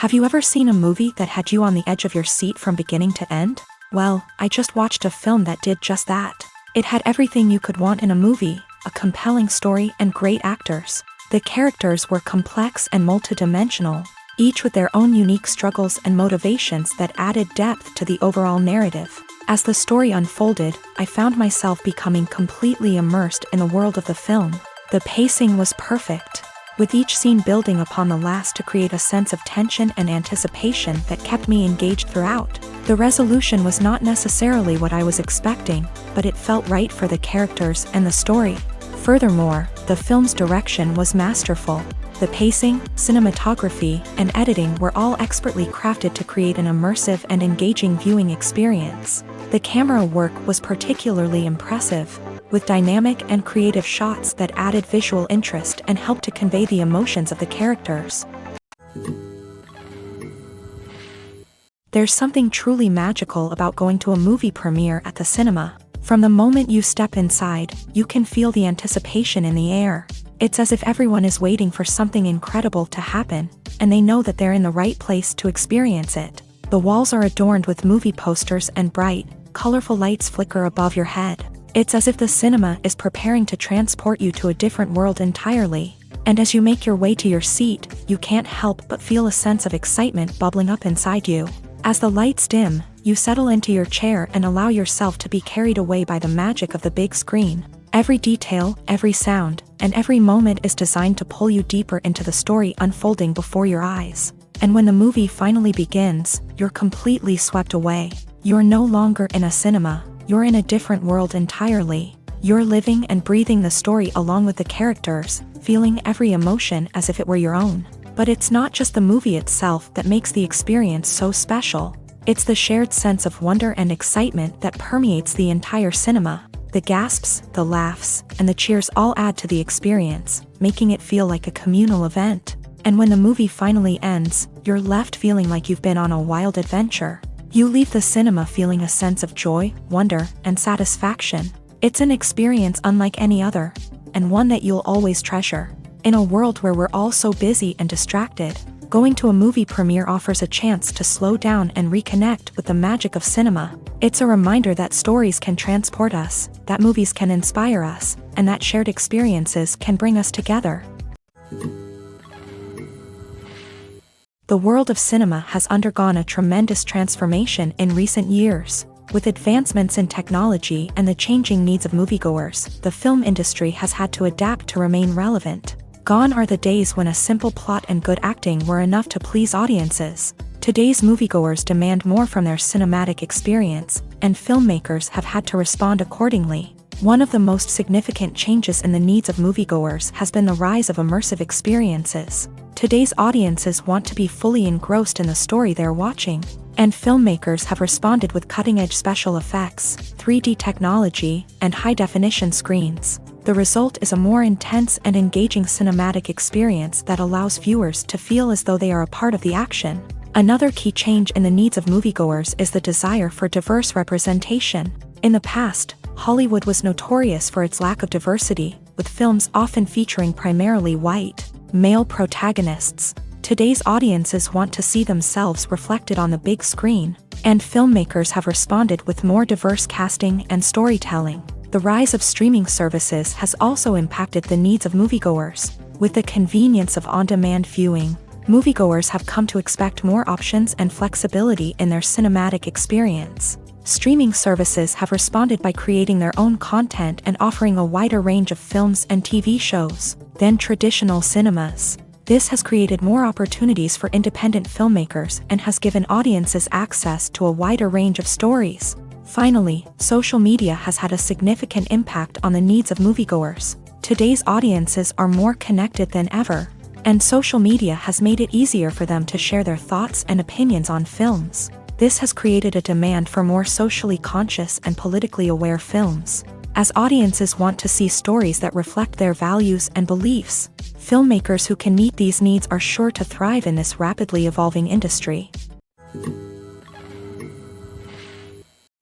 Have you ever seen a movie that had you on the edge of your seat from beginning to end? Well, I just watched a film that did just that. It had everything you could want in a movie, a compelling story and great actors. The characters were complex and multidimensional, each with their own unique struggles and motivations that added depth to the overall narrative. As the story unfolded, I found myself becoming completely immersed in the world of the film. The pacing was perfect, with each scene building upon the last to create a sense of tension and anticipation that kept me engaged throughout. The resolution was not necessarily what I was expecting, but it felt right for the characters and the story. Furthermore, the film's direction was masterful. The pacing, cinematography, and editing were all expertly crafted to create an immersive and engaging viewing experience. The camera work was particularly impressive, with dynamic and creative shots that added visual interest and helped to convey the emotions of the characters. There's something truly magical about going to a movie premiere at the cinema. From the moment you step inside, you can feel the anticipation in the air. It's as if everyone is waiting for something incredible to happen, and they know that they're in the right place to experience it. The walls are adorned with movie posters and bright, colorful lights flicker above your head. It's as if the cinema is preparing to transport you to a different world entirely. And as you make your way to your seat, you can't help but feel a sense of excitement bubbling up inside you. As the lights dim, you settle into your chair and allow yourself to be carried away by the magic of the big screen. Every detail, every sound, and every moment is designed to pull you deeper into the story unfolding before your eyes. And when the movie finally begins, you're completely swept away. You're no longer in a cinema. You're in a different world entirely. You're living and breathing the story along with the characters, feeling every emotion as if it were your own. But it's not just the movie itself that makes the experience so special. It's the shared sense of wonder and excitement that permeates the entire cinema. The gasps, the laughs, and the cheers all add to the experience, making it feel like a communal event. And when the movie finally ends, you're left feeling like you've been on a wild adventure. You leave the cinema feeling a sense of joy, wonder, and satisfaction. It's an experience unlike any other, and one that you'll always treasure. In a world where we're all so busy and distracted, going to a movie premiere offers a chance to slow down and reconnect with the magic of cinema. It's a reminder that stories can transport us, that movies can inspire us, and that shared experiences can bring us together. The world of cinema has undergone a tremendous transformation in recent years. With advancements in technology and the changing needs of moviegoers, the film industry has had to adapt to remain relevant. Gone are the days when a simple plot and good acting were enough to please audiences. Today's moviegoers demand more from their cinematic experience, and filmmakers have had to respond accordingly. One of the most significant changes in the needs of moviegoers has been the rise of immersive experiences. Today's audiences want to be fully engrossed in the story they're watching, and filmmakers have responded with cutting-edge special effects, 3D technology, and high-definition screens. The result is a more intense and engaging cinematic experience that allows viewers to feel as though they are a part of the action. Another key change in the needs of moviegoers is the desire for diverse representation. In the past, Hollywood was notorious for its lack of diversity, with films often featuring primarily white, male protagonists. Today's audiences want to see themselves reflected on the big screen, and filmmakers have responded with more diverse casting and storytelling. The rise of streaming services has also impacted the needs of moviegoers. With the convenience of on-demand viewing, moviegoers have come to expect more options and flexibility in their cinematic experience. Streaming services have responded by creating their own content and offering a wider range of films and TV shows than traditional cinemas. This has created more opportunities for independent filmmakers and has given audiences access to a wider range of stories. Finally, social media has had a significant impact on the needs of moviegoers. Today's audiences are more connected than ever, and social media has made it easier for them to share their thoughts and opinions on films. This has created a demand for more socially conscious and politically aware films. As audiences want to see stories that reflect their values and beliefs, filmmakers who can meet these needs are sure to thrive in this rapidly evolving industry.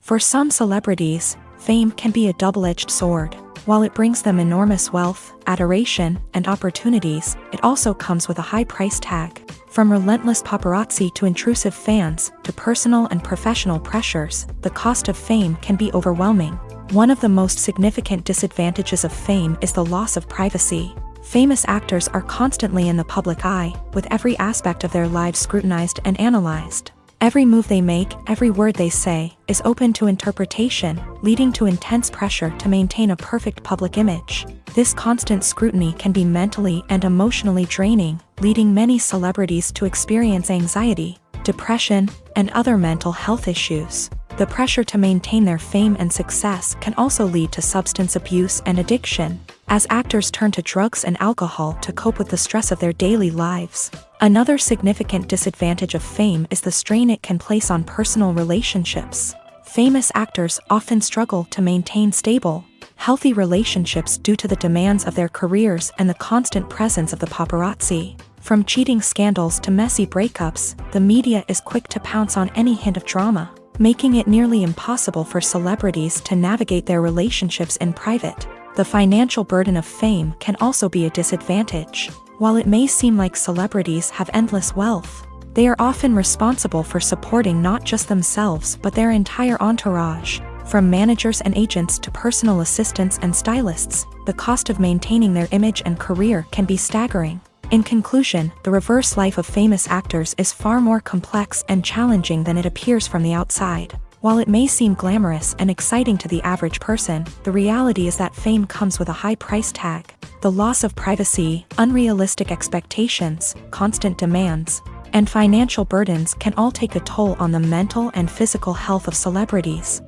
For some celebrities, fame can be a double-edged sword. While it brings them enormous wealth, adoration, and opportunities, it also comes with a high price tag. From relentless paparazzi to intrusive fans, to personal and professional pressures, the cost of fame can be overwhelming. One of the most significant disadvantages of fame is the loss of privacy. Famous actors are constantly in the public eye, with every aspect of their lives scrutinized and analyzed. Every move they make, every word they say, is open to interpretation, leading to intense pressure to maintain a perfect public image. This constant scrutiny can be mentally and emotionally draining, leading many celebrities to experience anxiety, depression, and other mental health issues. The pressure to maintain their fame and success can also lead to substance abuse and addiction, as actors turn to drugs and alcohol to cope with the stress of their daily lives. Another significant disadvantage of fame is the strain it can place on personal relationships. Famous actors often struggle to maintain stable, healthy relationships due to the demands of their careers and the constant presence of the paparazzi. From cheating scandals to messy breakups, the media is quick to pounce on any hint of drama, making it nearly impossible for celebrities to navigate their relationships in private. The financial burden of fame can also be a disadvantage. While it may seem like celebrities have endless wealth, they are often responsible for supporting not just themselves but their entire entourage. From managers and agents to personal assistants and stylists, the cost of maintaining their image and career can be staggering. In conclusion, the reverse life of famous actors is far more complex and challenging than it appears from the outside. While it may seem glamorous and exciting to the average person, the reality is that fame comes with a high price tag. The loss of privacy, unrealistic expectations, constant demands, and financial burdens can all take a toll on the mental and physical health of celebrities.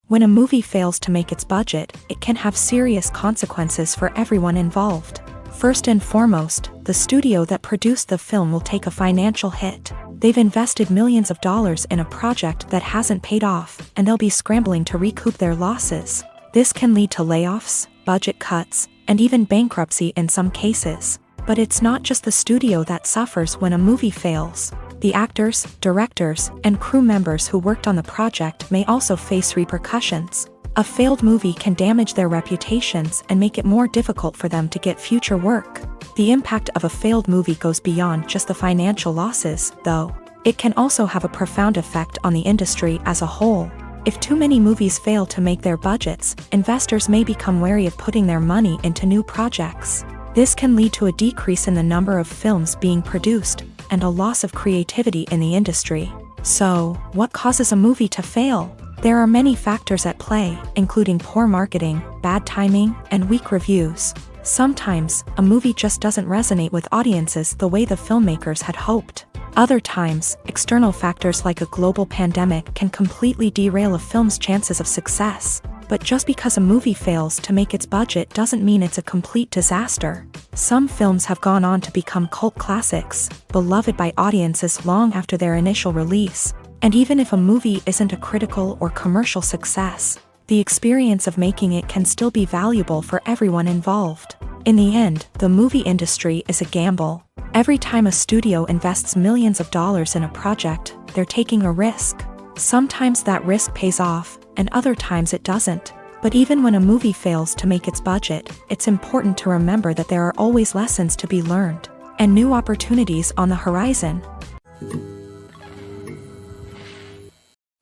When a movie fails to make its budget, it can have serious consequences for everyone involved. First and foremost, the studio that produced the film will take a financial hit. They've invested millions of dollars in a project that hasn't paid off, and they'll be scrambling to recoup their losses. This can lead to layoffs, budget cuts, and even bankruptcy in some cases. But it's not just the studio that suffers when a movie fails. The actors, directors, and crew members who worked on the project may also face repercussions. A failed movie can damage their reputations and make it more difficult for them to get future work. The impact of a failed movie goes beyond just the financial losses, though. It can also have a profound effect on the industry as a whole. If too many movies fail to make their budgets, investors may become wary of putting their money into new projects. This can lead to a decrease in the number of films being produced, and a loss of creativity in the industry. So, what causes a movie to fail? There are many factors at play, including poor marketing, bad timing, and weak reviews. Sometimes, a movie just doesn't resonate with audiences the way the filmmakers had hoped. Other times, external factors like a global pandemic can completely derail a film's chances of success. But just because a movie fails to make its budget doesn't mean it's a complete disaster. Some films have gone on to become cult classics, beloved by audiences long after their initial release. And even if a movie isn't a critical or commercial success, the experience of making it can still be valuable for everyone involved. In the end, the movie industry is a gamble. Every time a studio invests millions of dollars in a project, they're taking a risk. Sometimes that risk pays off, and other times it doesn't. But even when a movie fails to make its budget, it's important to remember that there are always lessons to be learned, and new opportunities on the horizon.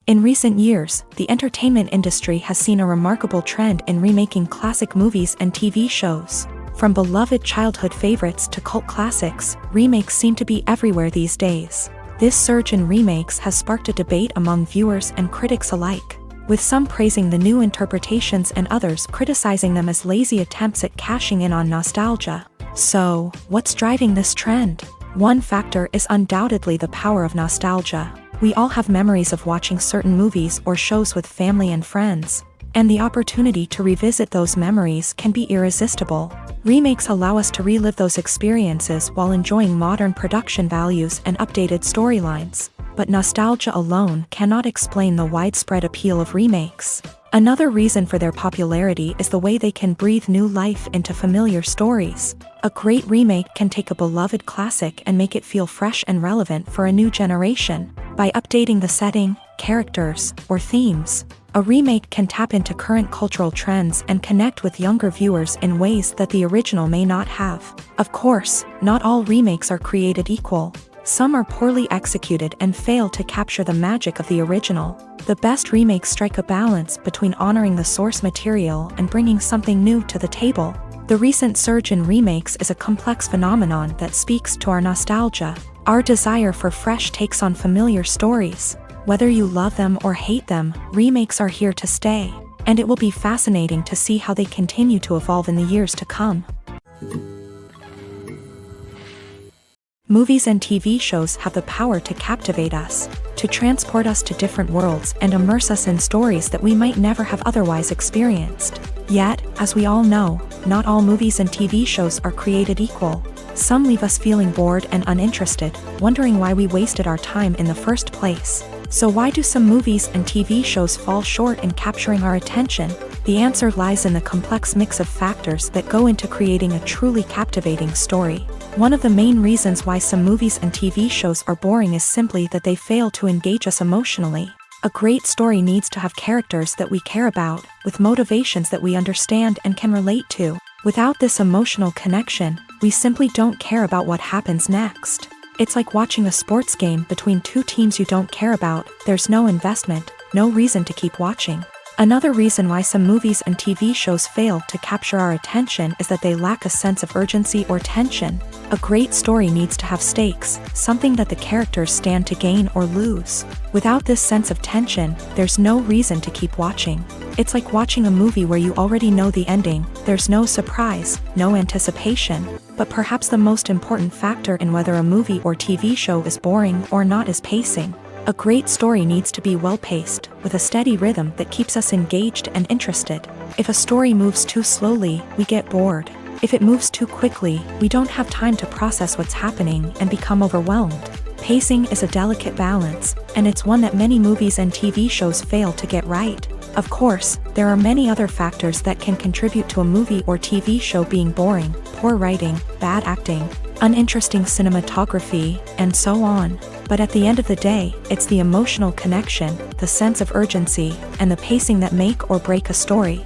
In recent years, the entertainment industry has seen a remarkable trend in remaking classic movies and TV shows. From beloved childhood favorites to cult classics, remakes seem to be everywhere these days. This surge in remakes has sparked a debate among viewers and critics alike, with some praising the new interpretations and others criticizing them as lazy attempts at cashing in on nostalgia. So, what's driving this trend? One factor is undoubtedly the power of nostalgia. We all have memories of watching certain movies or shows with family and friends, and the opportunity to revisit those memories can be irresistible. Remakes allow us to relive those experiences while enjoying modern production values and updated storylines. But nostalgia alone cannot explain the widespread appeal of remakes. Another reason for their popularity is the way they can breathe new life into familiar stories. A great remake can take a beloved classic and make it feel fresh and relevant for a new generation. By updating the setting, characters, or themes, a remake can tap into current cultural trends and connect with younger viewers in ways that the original may not have. Of course, not all remakes are created equal. Some are poorly executed and fail to capture the magic of the original. The best remakes strike a balance between honoring the source material and bringing something new to the table. The recent surge in remakes is a complex phenomenon that speaks to our nostalgia, our desire for fresh takes on familiar stories. Whether you love them or hate them, remakes are here to stay, and it will be fascinating to see how they continue to evolve in the years to come. Movies and TV shows have the power to captivate us, to transport us to different worlds and immerse us in stories that we might never have otherwise experienced. Yet, as we all know, not all movies and TV shows are created equal. Some leave us feeling bored and uninterested, wondering why we wasted our time in the first place. So why do some movies and TV shows fall short in capturing our attention? The answer lies in the complex mix of factors that go into creating a truly captivating story. One of the main reasons why some movies and TV shows are boring is simply that they fail to engage us emotionally. A great story needs to have characters that we care about, with motivations that we understand and can relate to. Without this emotional connection, we simply don't care about what happens next. It's like watching a sports game between two teams you don't care about. There's no investment, no reason to keep watching. Another reason why some movies and TV shows fail to capture our attention is that they lack a sense of urgency or tension. A great story needs to have stakes, something that the characters stand to gain or lose. Without this sense of tension, there's no reason to keep watching. It's like watching a movie where you already know the ending. There's no surprise, no anticipation. But perhaps the most important factor in whether a movie or TV show is boring or not is pacing. A great story needs to be well-paced, with a steady rhythm that keeps us engaged and interested. If a story moves too slowly, we get bored. If it moves too quickly, we don't have time to process what's happening and become overwhelmed. Pacing is a delicate balance, and it's one that many movies and TV shows fail to get right. Of course, there are many other factors that can contribute to a movie or TV show being boring: poor writing, bad acting, uninteresting cinematography, and so on. But at the end of the day, it's the emotional connection, the sense of urgency, and the pacing that make or break a story.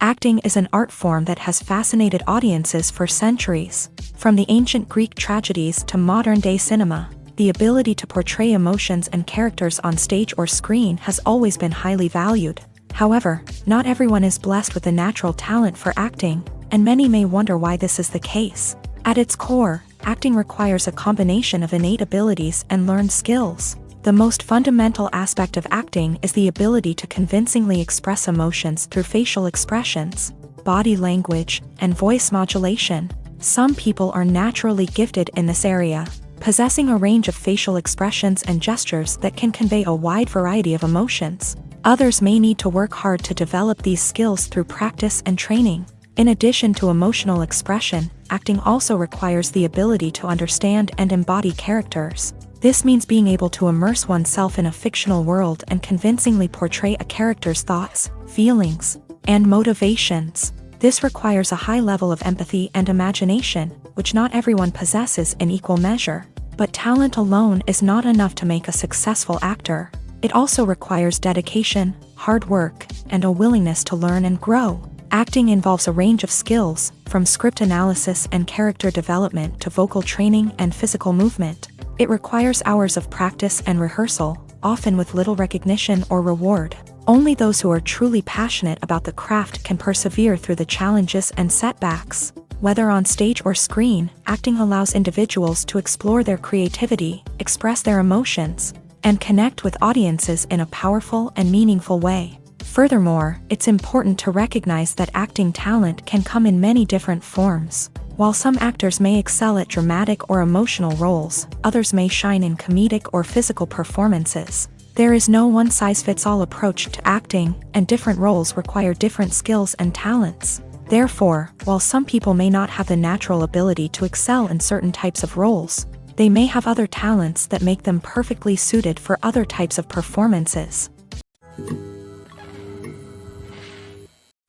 Acting is an art form that has fascinated audiences for centuries. From the ancient Greek tragedies to modern-day cinema, the ability to portray emotions and characters on stage or screen has always been highly valued. However, not everyone is blessed with a natural talent for acting, and many may wonder why this is the case. At its core, acting requires a combination of innate abilities and learned skills. The most fundamental aspect of acting is the ability to convincingly express emotions through facial expressions, body language, and voice modulation. Some people are naturally gifted in this area, possessing a range of facial expressions and gestures that can convey a wide variety of emotions. Others may need to work hard to develop these skills through practice and training. In addition to emotional expression, acting also requires the ability to understand and embody characters. This means being able to immerse oneself in a fictional world and convincingly portray a character's thoughts, feelings, and motivations. This requires a high level of empathy and imagination, which not everyone possesses in equal measure. But talent alone is not enough to make a successful actor. It also requires dedication, hard work, and a willingness to learn and grow. Acting involves a range of skills, from script analysis and character development to vocal training and physical movement. It requires hours of practice and rehearsal, often with little recognition or reward. Only those who are truly passionate about the craft can persevere through the challenges and setbacks. Whether on stage or screen, acting allows individuals to explore their creativity, express their emotions, and connect with audiences in a powerful and meaningful way. Furthermore, it's important to recognize that acting talent can come in many different forms. While some actors may excel at dramatic or emotional roles, others may shine in comedic or physical performances. There is no one-size-fits-all approach to acting, and different roles require different skills and talents. Therefore, while some people may not have the natural ability to excel in certain types of roles, they may have other talents that make them perfectly suited for other types of performances.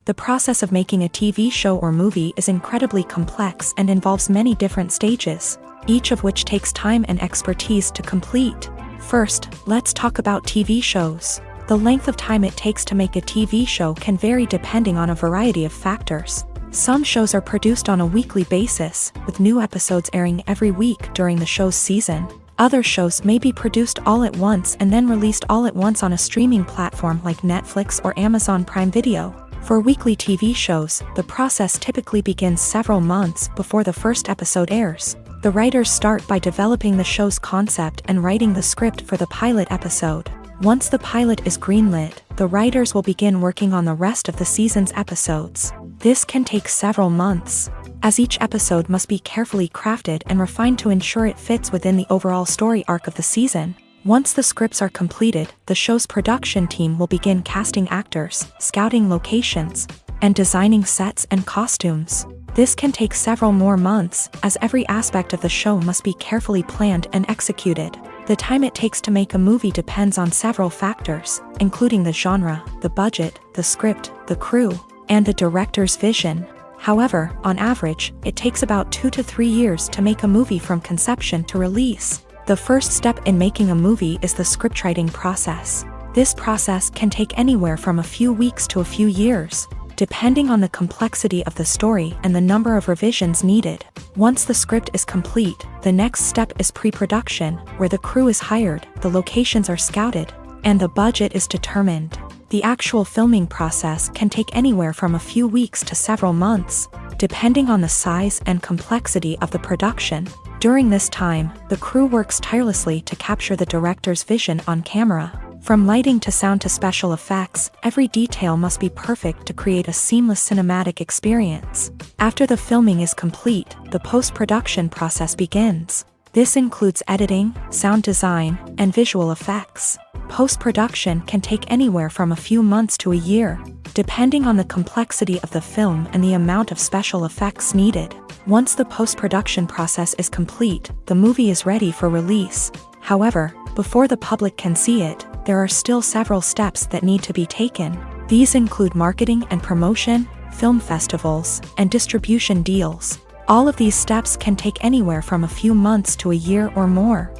The process of making a TV show or movie is incredibly complex and involves many different stages, each of which takes time and expertise to complete. First, let's talk about TV shows. The length of time it takes to make a TV show can vary depending on a variety of factors. Some shows are produced on a weekly basis, with new episodes airing every week during the show's season. Other shows may be produced all at once and then released all at once on a streaming platform like Netflix or Amazon Prime Video. For weekly TV shows, the process typically begins several months before the first episode airs. The writers start by developing the show's concept and writing the script for the pilot episode. Once the pilot is greenlit, the writers will begin working on the rest of the season's episodes. This can take several months, as each episode must be carefully crafted and refined to ensure it fits within the overall story arc of the season. Once the scripts are completed, the show's production team will begin casting actors, scouting locations, and designing sets and costumes. This can take several more months, as every aspect of the show must be carefully planned and executed. The time it takes to make a movie depends on several factors, including the genre, the budget, the script, the crew, and the director's vision. However, on average, it takes about 2 to 3 years to make a movie from conception to release. The first step in making a movie is the scriptwriting process. This process can take anywhere from a few weeks to a few years, depending on the complexity of the story and the number of revisions needed. Once the script is complete, the next step is pre-production, where the crew is hired, the locations are scouted, and the budget is determined. The actual filming process can take anywhere from a few weeks to several months, depending on the size and complexity of the production. During this time, the crew works tirelessly to capture the director's vision on camera. From lighting to sound to special effects, every detail must be perfect to create a seamless cinematic experience. After the filming is complete, the post-production process begins. This includes editing, sound design, and visual effects. Post-production can take anywhere from a few months to a year, depending on the complexity of the film and the amount of special effects needed. Once the post-production process is complete, the movie is ready for release. However, before the public can see it, there are still several steps that need to be taken. These include marketing and promotion, film festivals, and distribution deals. All of these steps can take anywhere from a few months to a year or more.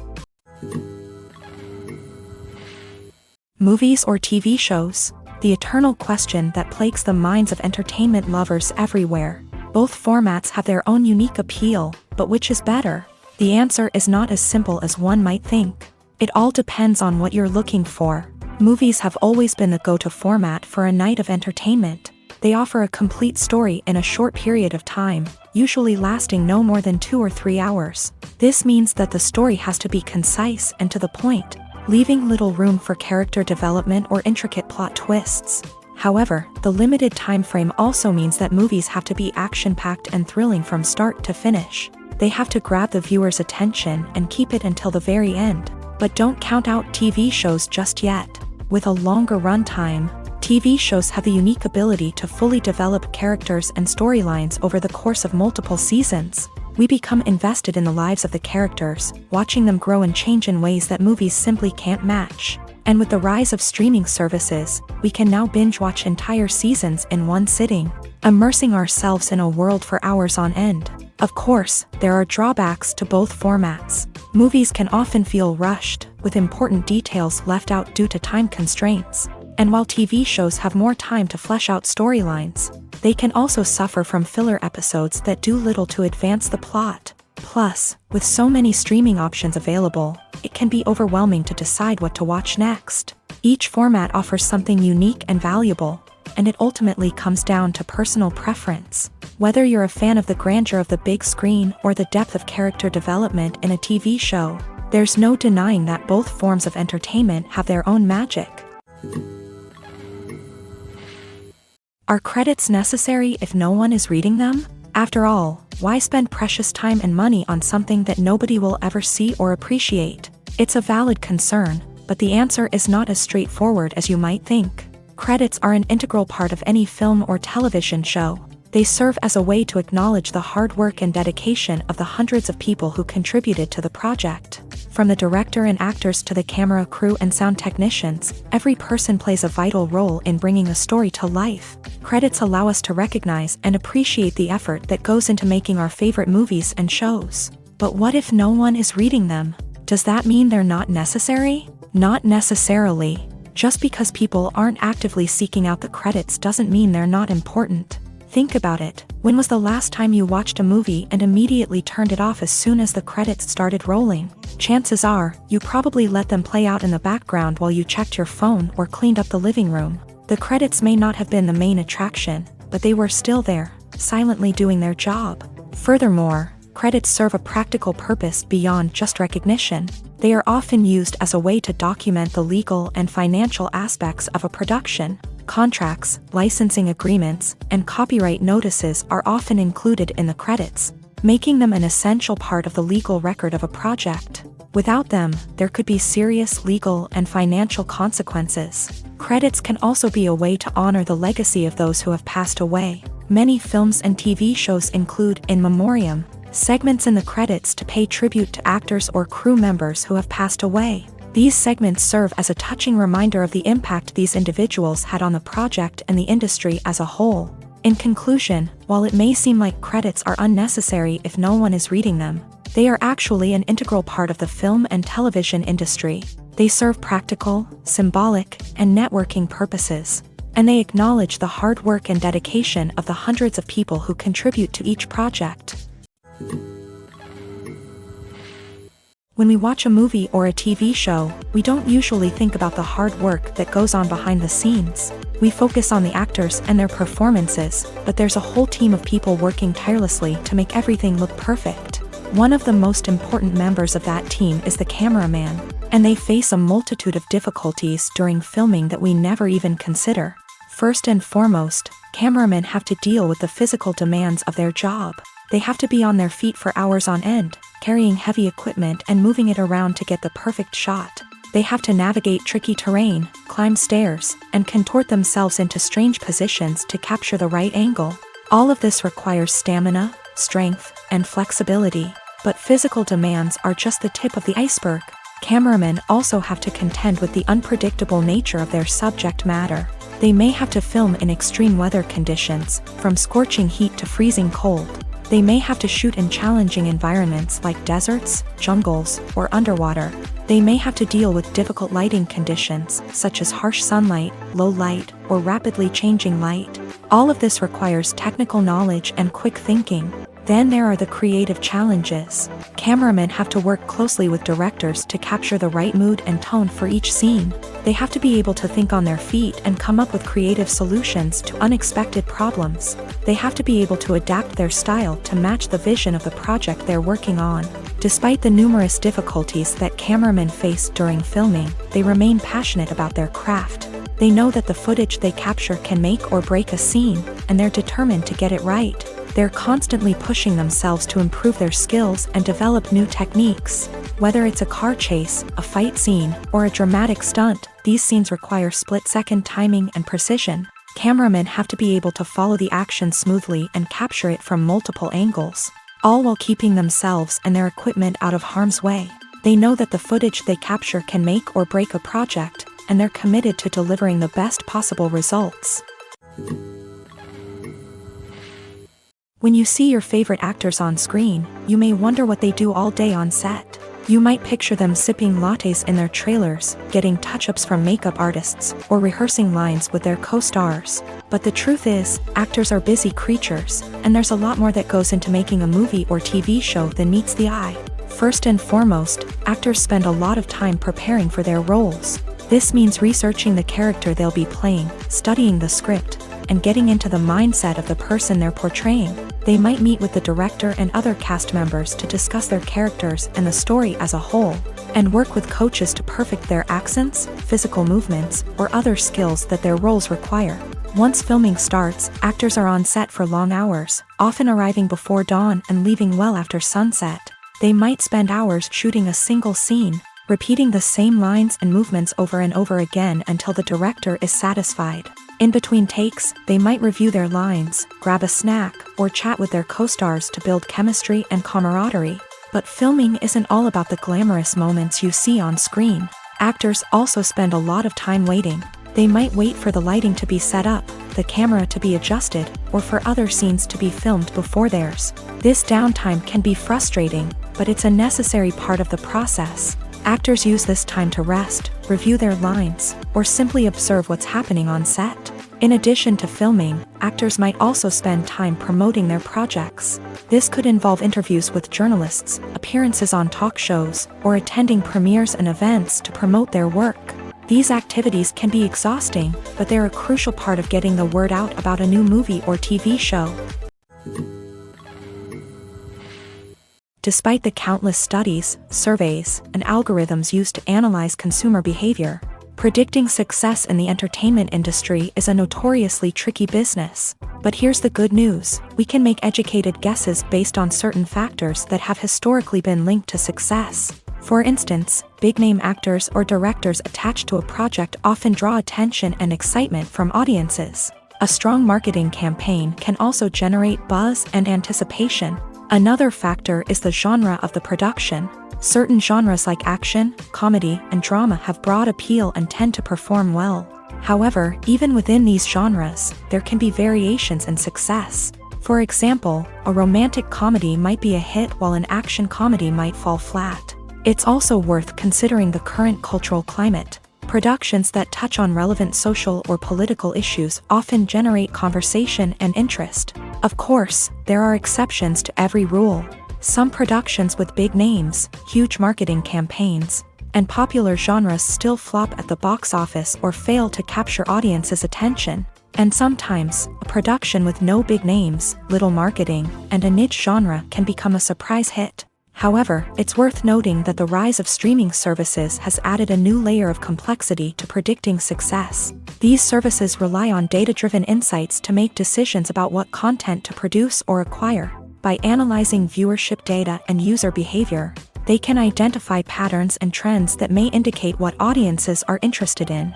Movies or TV shows? The eternal question that plagues the minds of entertainment lovers everywhere. Both formats have their own unique appeal, but which is better? The answer is not as simple as one might think. It all depends on what you're looking for. Movies have always been the go-to format for a night of entertainment. They offer a complete story in a short period of time, usually lasting no more than 2 or 3 hours. This means that the story has to be concise and to the point, leaving little room for character development or intricate plot twists. However, the limited time frame also means that movies have to be action-packed and thrilling from start to finish. They have to grab the viewer's attention and keep it until the very end. But don't count out TV shows just yet. With a longer runtime, TV shows have the unique ability to fully develop characters and storylines over the course of multiple seasons. We become invested in the lives of the characters, watching them grow and change in ways that movies simply can't match. And with the rise of streaming services, we can now binge-watch entire seasons in one sitting, immersing ourselves in a world for hours on end. Of course, there are drawbacks to both formats. Movies can often feel rushed, with important details left out due to time constraints. And while TV shows have more time to flesh out storylines, they can also suffer from filler episodes that do little to advance the plot. Plus, with so many streaming options available, it can be overwhelming to decide what to watch next. Each format offers something unique and valuable, and it ultimately comes down to personal preference. Whether you're a fan of the grandeur of the big screen or the depth of character development in a TV show, there's no denying that both forms of entertainment have their own magic. Are credits necessary if no one is reading them? After all, why spend precious time and money on something that nobody will ever see or appreciate? It's a valid concern, but the answer is not as straightforward as you might think. Credits are an integral part of any film or television show. They serve as a way to acknowledge the hard work and dedication of the hundreds of people who contributed to the project. From the director and actors to the camera crew and sound technicians, every person plays a vital role in bringing a story to life. Credits allow us to recognize and appreciate the effort that goes into making our favorite movies and shows. But what if no one is reading them? Does that mean they're not necessary? Not necessarily. Just because people aren't actively seeking out the credits doesn't mean they're not important. Think about it. When was the last time you watched a movie and immediately turned it off as soon as the credits started rolling? Chances are, you probably let them play out in the background while you checked your phone or cleaned up the living room. The credits may not have been the main attraction, but they were still there, silently doing their job. Furthermore, credits serve a practical purpose beyond just recognition. They are often used as a way to document the legal and financial aspects of a production. Contracts, licensing agreements, and copyright notices are often included in the credits, making them an essential part of the legal record of a project. Without them, there could be serious legal and financial consequences. Credits can also be a way to honor the legacy of those who have passed away. Many films and TV shows include in memoriam segments in the credits to pay tribute to actors or crew members who have passed away. These segments serve as a touching reminder of the impact these individuals had on the project and the industry as a whole. In conclusion, while it may seem like credits are unnecessary if no one is reading them, they are actually an integral part of the film and television industry. They serve practical, symbolic, and networking purposes, and they acknowledge the hard work and dedication of the hundreds of people who contribute to each project. When we watch a movie or a TV show, we don't usually think about the hard work that goes on behind the scenes. We focus on the actors and their performances, but there's a whole team of people working tirelessly to make everything look perfect. One of the most important members of that team is the cameraman, and they face a multitude of difficulties during filming that we never even consider. First and foremost, cameramen have to deal with the physical demands of their job. They have to be on their feet for hours on end, carrying heavy equipment and moving it around to get the perfect shot. They have to navigate tricky terrain, climb stairs, and contort themselves into strange positions to capture the right angle. All of this requires stamina, strength, and flexibility. But physical demands are just the tip of the iceberg. Cameramen also have to contend with the unpredictable nature of their subject matter. They may have to film in extreme weather conditions, from scorching heat to freezing cold. They may have to shoot in challenging environments like deserts, jungles, or underwater. They may have to deal with difficult lighting conditions, such as harsh sunlight, low light, or rapidly changing light. All of this requires technical knowledge and quick thinking. Then there are the creative challenges. Cameramen have to work closely with directors to capture the right mood and tone for each scene. They have to be able to think on their feet and come up with creative solutions to unexpected problems. They have to be able to adapt their style to match the vision of the project they're working on. Despite the numerous difficulties that cameramen face during filming, they remain passionate about their craft. They know that the footage they capture can make or break a scene, and they're determined to get it right. They're constantly pushing themselves to improve their skills and develop new techniques. Whether it's a car chase, a fight scene, or a dramatic stunt, these scenes require split-second timing and precision. Cameramen have to be able to follow the action smoothly and capture it from multiple angles, all while keeping themselves and their equipment out of harm's way. They know that the footage they capture can make or break a project, and they're committed to delivering the best possible results. When you see your favorite actors on screen, you may wonder what they do all day on set. You might picture them sipping lattes in their trailers, getting touch-ups from makeup artists, or rehearsing lines with their co-stars. But the truth is, actors are busy creatures, and there's a lot more that goes into making a movie or TV show than meets the eye. First and foremost, actors spend a lot of time preparing for their roles. This means researching the character they'll be playing, studying the script, and getting into the mindset of the person they're portraying. They might meet with the director and other cast members to discuss their characters and the story as a whole, and work with coaches to perfect their accents, physical movements, or other skills that their roles require. Once filming starts, actors are on set for long hours, often arriving before dawn and leaving well after sunset. They might spend hours shooting a single scene, repeating the same lines and movements over and over again until the director is satisfied. In between takes, they might review their lines, grab a snack, or chat with their co-stars to build chemistry and camaraderie. But filming isn't all about the glamorous moments you see on screen. Actors also spend a lot of time waiting. They might wait for the lighting to be set up, the camera to be adjusted, or for other scenes to be filmed before theirs. This downtime can be frustrating, but it's a necessary part of the process. Actors use this time to rest, review their lines, or simply observe what's happening on set. In addition to filming, actors might also spend time promoting their projects. This could involve interviews with journalists, appearances on talk shows, or attending premieres and events to promote their work. These activities can be exhausting, but they're a crucial part of getting the word out about a new movie or TV show. Despite the countless studies, surveys, and algorithms used to analyze consumer behavior, predicting success in the entertainment industry is a notoriously tricky business. But here's the good news: we can make educated guesses based on certain factors that have historically been linked to success. For instance, big-name actors or directors attached to a project often draw attention and excitement from audiences. A strong marketing campaign can also generate buzz and anticipation. Another factor is the genre of the production. Certain genres like action, comedy, and drama have broad appeal and tend to perform well. However, even within these genres, there can be variations in success. For example, a romantic comedy might be a hit while an action comedy might fall flat. It's also worth considering the current cultural climate. Productions that touch on relevant social or political issues often generate conversation and interest. Of course, there are exceptions to every rule. Some productions with big names, huge marketing campaigns, and popular genres still flop at the box office or fail to capture audiences' attention. And sometimes, a production with no big names, little marketing, and a niche genre can become a surprise hit. However, it's worth noting that the rise of streaming services has added a new layer of complexity to predicting success. These services rely on data-driven insights to make decisions about what content to produce or acquire. By analyzing viewership data and user behavior, they can identify patterns and trends that may indicate what audiences are interested in.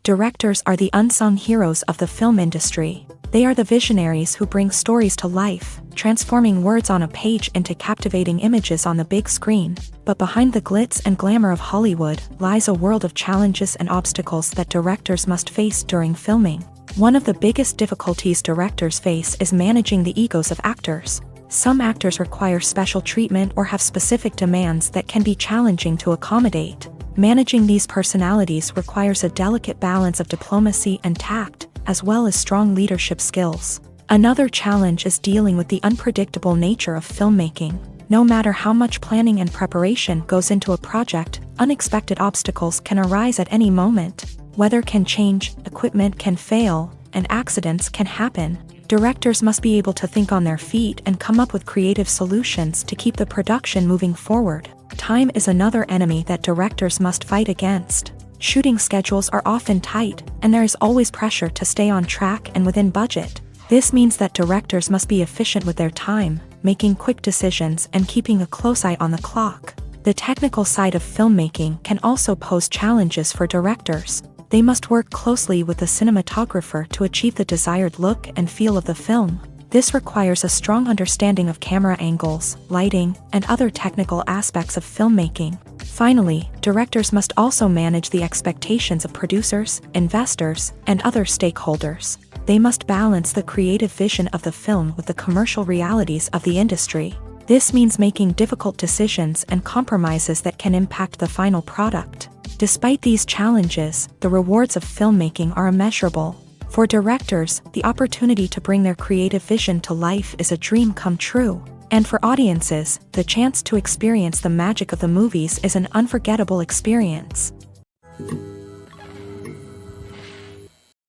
Directors are the unsung heroes of the film industry. They are the visionaries who bring stories to life, transforming words on a page into captivating images on the big screen. But behind the glitz and glamour of Hollywood lies a world of challenges and obstacles that directors must face during filming. One of the biggest difficulties directors face is managing the egos of actors. Some actors require special treatment or have specific demands that can be challenging to accommodate. Managing these personalities requires a delicate balance of diplomacy and tact, as well as strong leadership skills. Another challenge is dealing with the unpredictable nature of filmmaking. No matter how much planning and preparation goes into a project, unexpected obstacles can arise at any moment. Weather can change, equipment can fail, and accidents can happen. Directors must be able to think on their feet and come up with creative solutions to keep the production moving forward. Time is another enemy that directors must fight against. Shooting schedules are often tight, and there is always pressure to stay on track and within budget. This means that directors must be efficient with their time, making quick decisions and keeping a close eye on the clock. The technical side of filmmaking can also pose challenges for directors. They must work closely with the cinematographer to achieve the desired look and feel of the film. This requires a strong understanding of camera angles, lighting, and other technical aspects of filmmaking. Finally, directors must also manage the expectations of producers, investors, and other stakeholders. They must balance the creative vision of the film with the commercial realities of the industry. This means making difficult decisions and compromises that can impact the final product. Despite these challenges, the rewards of filmmaking are immeasurable. For directors, the opportunity to bring their creative vision to life is a dream come true. And for audiences, the chance to experience the magic of the movies is an unforgettable experience.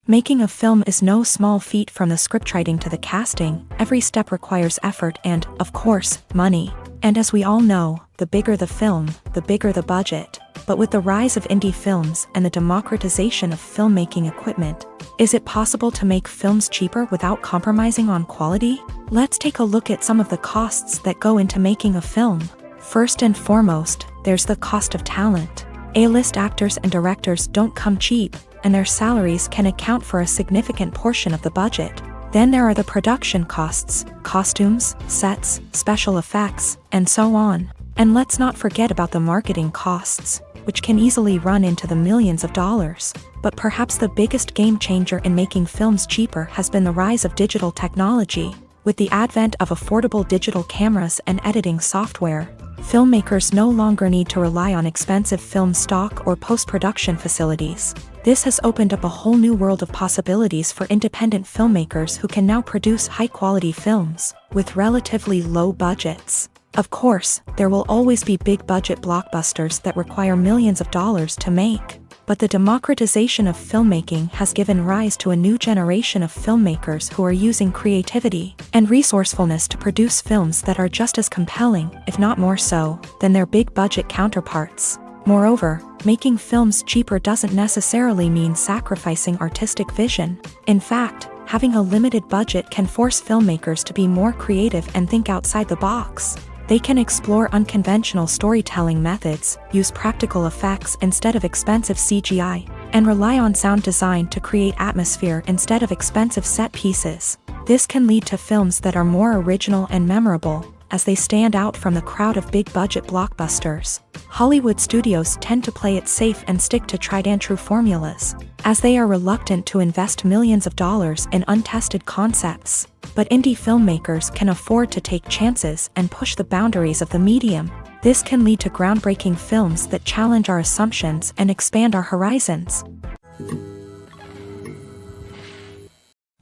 Making a film is no small feat. From the scriptwriting to the casting, every step requires effort and, of course, money. And as we all know, the bigger the film, the bigger the budget. But with the rise of indie films and the democratization of filmmaking equipment, is it possible to make films cheaper without compromising on quality? Let's take a look at some of the costs that go into making a film. First and foremost, there's the cost of talent. A-list actors and directors don't come cheap, and their salaries can account for a significant portion of the budget. Then there are the production costs, costumes, sets, special effects, and so on. And let's not forget about the marketing costs, which can easily run into the millions of dollars. But perhaps the biggest game changer in making films cheaper has been the rise of digital technology. With the advent of affordable digital cameras and editing software, filmmakers no longer need to rely on expensive film stock or post-production facilities. This has opened up a whole new world of possibilities for independent filmmakers who can now produce high-quality films with relatively low budgets. Of course, there will always be big-budget blockbusters that require millions of dollars to make. But the democratization of filmmaking has given rise to a new generation of filmmakers who are using creativity and resourcefulness to produce films that are just as compelling, if not more so, than their big-budget counterparts. Moreover, making films cheaper doesn't necessarily mean sacrificing artistic vision. In fact, having a limited budget can force filmmakers to be more creative and think outside the box. They can explore unconventional storytelling methods, use practical effects instead of expensive CGI, and rely on sound design to create atmosphere instead of expensive set pieces. This can lead to films that are more original and memorable, as they stand out from the crowd of big-budget blockbusters. Hollywood studios tend to play it safe and stick to tried-and-true formulas, as they are reluctant to invest millions of dollars in untested concepts. But indie filmmakers can afford to take chances and push the boundaries of the medium. This can lead to groundbreaking films that challenge our assumptions and expand our horizons.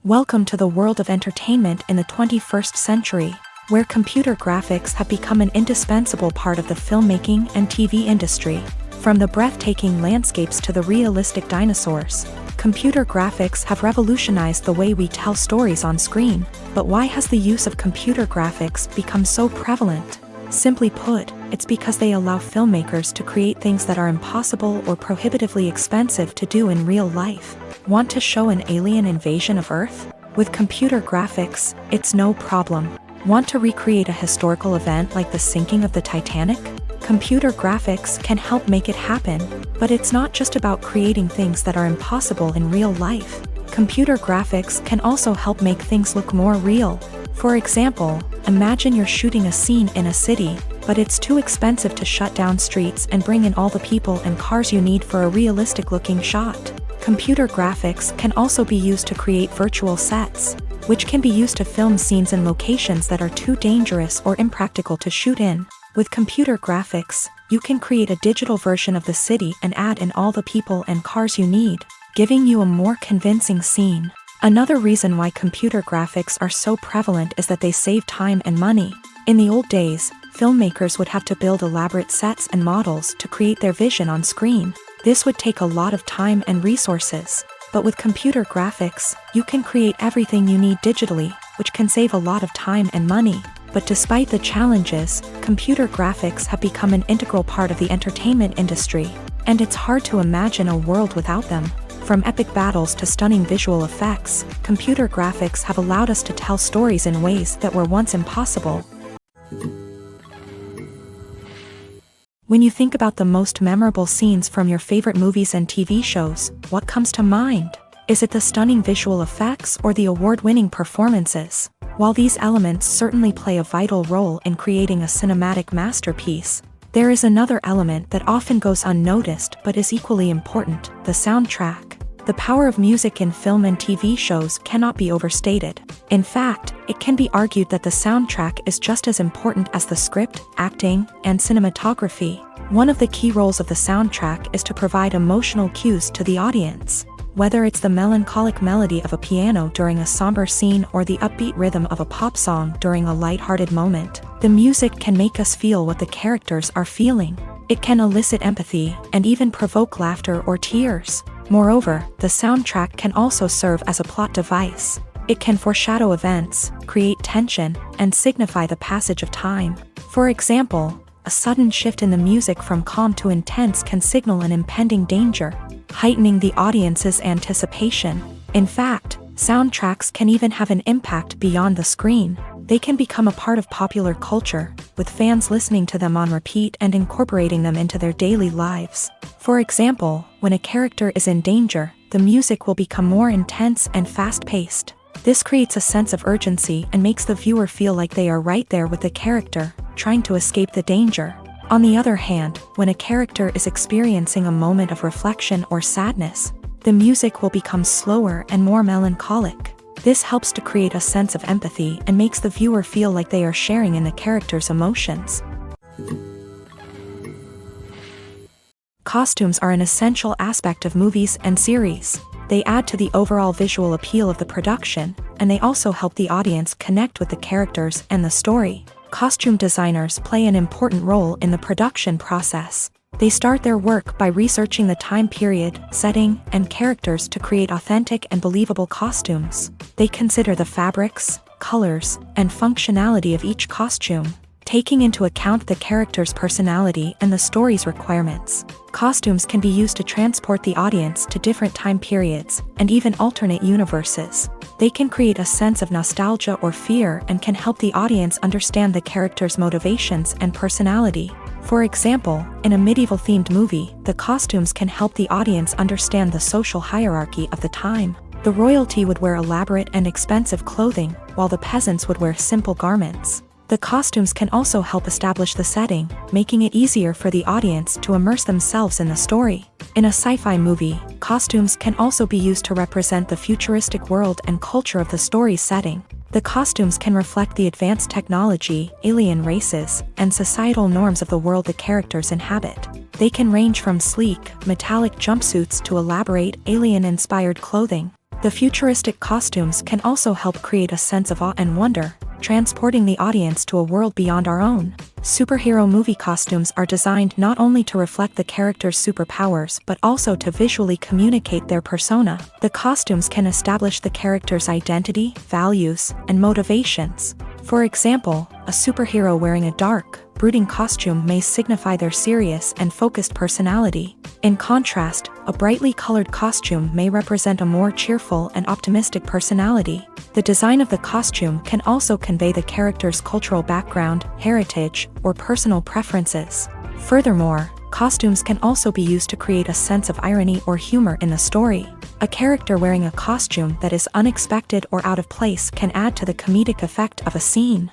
Welcome to the world of entertainment in the 21st century, where computer graphics have become an indispensable part of the filmmaking and TV industry. From the breathtaking landscapes to the realistic dinosaurs, computer graphics have revolutionized the way we tell stories on screen. But why has the use of computer graphics become so prevalent? Simply put, it's because they allow filmmakers to create things that are impossible or prohibitively expensive to do in real life. Want to show an alien invasion of Earth? With computer graphics, it's no problem. Want to recreate a historical event like the sinking of the Titanic? Computer graphics can help make it happen. But it's not just about creating things that are impossible in real life. Computer graphics can also help make things look more real. For example, imagine you're shooting a scene in a city, but it's too expensive to shut down streets and bring in all the people and cars you need for a realistic-looking shot. Computer graphics can also be used to create virtual sets, which can be used to film scenes in locations that are too dangerous or impractical to shoot in. With computer graphics, you can create a digital version of the city and add in all the people and cars you need, giving you a more convincing scene. Another reason why computer graphics are so prevalent is that they save time and money. In the old days, filmmakers would have to build elaborate sets and models to create their vision on screen. This would take a lot of time and resources. But with computer graphics, you can create everything you need digitally, which can save a lot of time and money. But despite the challenges, computer graphics have become an integral part of the entertainment industry, and it's hard to imagine a world without them. From epic battles to stunning visual effects, computer graphics have allowed us to tell stories in ways that were once impossible. When you think about the most memorable scenes from your favorite movies and TV shows, what comes to mind? Is it the stunning visual effects or the award-winning performances? While these elements certainly play a vital role in creating a cinematic masterpiece, there is another element that often goes unnoticed but is equally important: the soundtrack. The power of music in film and TV shows cannot be overstated. In fact, it can be argued that the soundtrack is just as important as the script, acting, and cinematography. One of the key roles of the soundtrack is to provide emotional cues to the audience. Whether it's the melancholic melody of a piano during a somber scene or the upbeat rhythm of a pop song during a light-hearted moment, the music can make us feel what the characters are feeling. It can elicit empathy and even provoke laughter or tears. Moreover, the soundtrack can also serve as a plot device. It can foreshadow events, create tension, and signify the passage of time. For example, a sudden shift in the music from calm to intense can signal an impending danger, heightening the audience's anticipation. In fact, soundtracks can even have an impact beyond the screen. They can become a part of popular culture, with fans listening to them on repeat and incorporating them into their daily lives. For example, when a character is in danger, the music will become more intense and fast-paced. This creates a sense of urgency and makes the viewer feel like they are right there with the character, trying to escape the danger. On the other hand, when a character is experiencing a moment of reflection or sadness, the music will become slower and more melancholic. This helps to create a sense of empathy and makes the viewer feel like they are sharing in the character's emotions. Costumes are an essential aspect of movies and series. They add to the overall visual appeal of the production, and they also help the audience connect with the characters and the story. Costume designers play an important role in the production process. They start their work by researching the time period, setting, and characters to create authentic and believable costumes. They consider the fabrics, colors, and functionality of each costume, taking into account the character's personality and the story's requirements. Costumes can be used to transport the audience to different time periods and even alternate universes. They can create a sense of nostalgia or fear and can help the audience understand the character's motivations and personality. For example, in a medieval-themed movie, the costumes can help the audience understand the social hierarchy of the time. The royalty would wear elaborate and expensive clothing, while the peasants would wear simple garments. The costumes can also help establish the setting, making it easier for the audience to immerse themselves in the story. In a sci-fi movie, costumes can also be used to represent the futuristic world and culture of the story's setting. The costumes can reflect the advanced technology, alien races, and societal norms of the world the characters inhabit. They can range from sleek, metallic jumpsuits to elaborate, alien-inspired clothing. The futuristic costumes can also help create a sense of awe and wonder, transporting the audience to a world beyond our own. Superhero movie costumes are designed not only to reflect the character's superpowers but also to visually communicate their persona. The costumes can establish the character's identity, values, and motivations. For example, a superhero wearing a dark, brooding costume may signify their serious and focused personality. In contrast, a brightly colored costume may represent a more cheerful and optimistic personality. The design of the costume can also convey the character's cultural background, heritage, or personal preferences. Furthermore, costumes can also be used to create a sense of irony or humor in the story. A character wearing a costume that is unexpected or out of place can add to the comedic effect of a scene.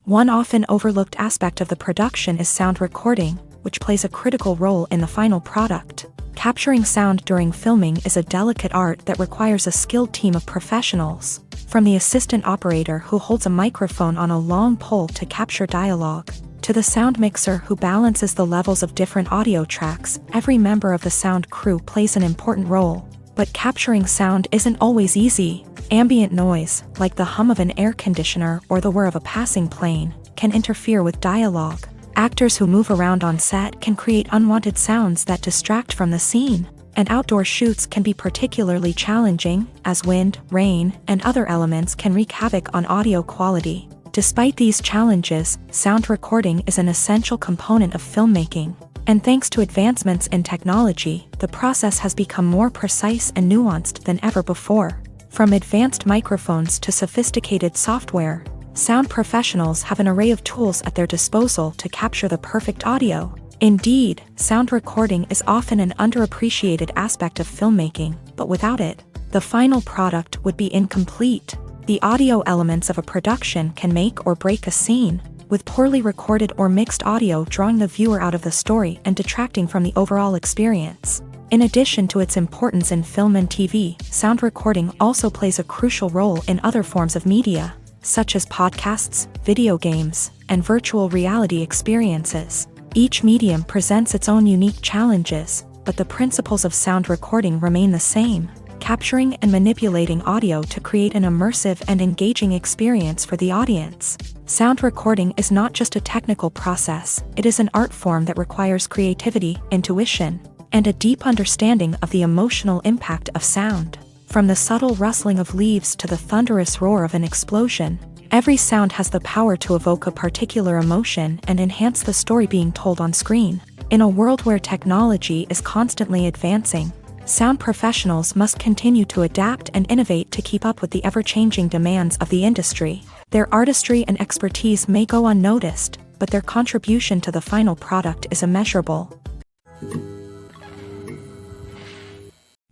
One often overlooked aspect of the production is sound recording, which plays a critical role in the final product. Capturing sound during filming is a delicate art that requires a skilled team of professionals. From the assistant operator who holds a microphone on a long pole to capture dialogue, to the sound mixer who balances the levels of different audio tracks, every member of the sound crew plays an important role. But capturing sound isn't always easy. Ambient noise, like the hum of an air conditioner or the whir of a passing plane, can interfere with dialogue. Actors who move around on set can create unwanted sounds that distract from the scene. And outdoor shoots can be particularly challenging, as wind, rain, and other elements can wreak havoc on audio quality. Despite these challenges, sound recording is an essential component of filmmaking. And thanks to advancements in technology, the process has become more precise and nuanced than ever before. From advanced microphones to sophisticated software, sound professionals have an array of tools at their disposal to capture the perfect audio. Indeed, sound recording is often an underappreciated aspect of filmmaking, but without it, the final product would be incomplete. The audio elements of a production can make or break a scene, with poorly recorded or mixed audio drawing the viewer out of the story and detracting from the overall experience. In addition to its importance in film and TV, sound recording also plays a crucial role in other forms of media, such as podcasts, video games, and virtual reality experiences. Each medium presents its own unique challenges, but the principles of sound recording remain the same, capturing and manipulating audio to create an immersive and engaging experience for the audience. Sound recording is not just a technical process, it is an art form that requires creativity, intuition, and a deep understanding of the emotional impact of sound. From the subtle rustling of leaves to the thunderous roar of an explosion, every sound has the power to evoke a particular emotion and enhance the story being told on screen. In a world where technology is constantly advancing, sound professionals must continue to adapt and innovate to keep up with the ever-changing demands of the industry. Their artistry and expertise may go unnoticed, but their contribution to the final product is immeasurable.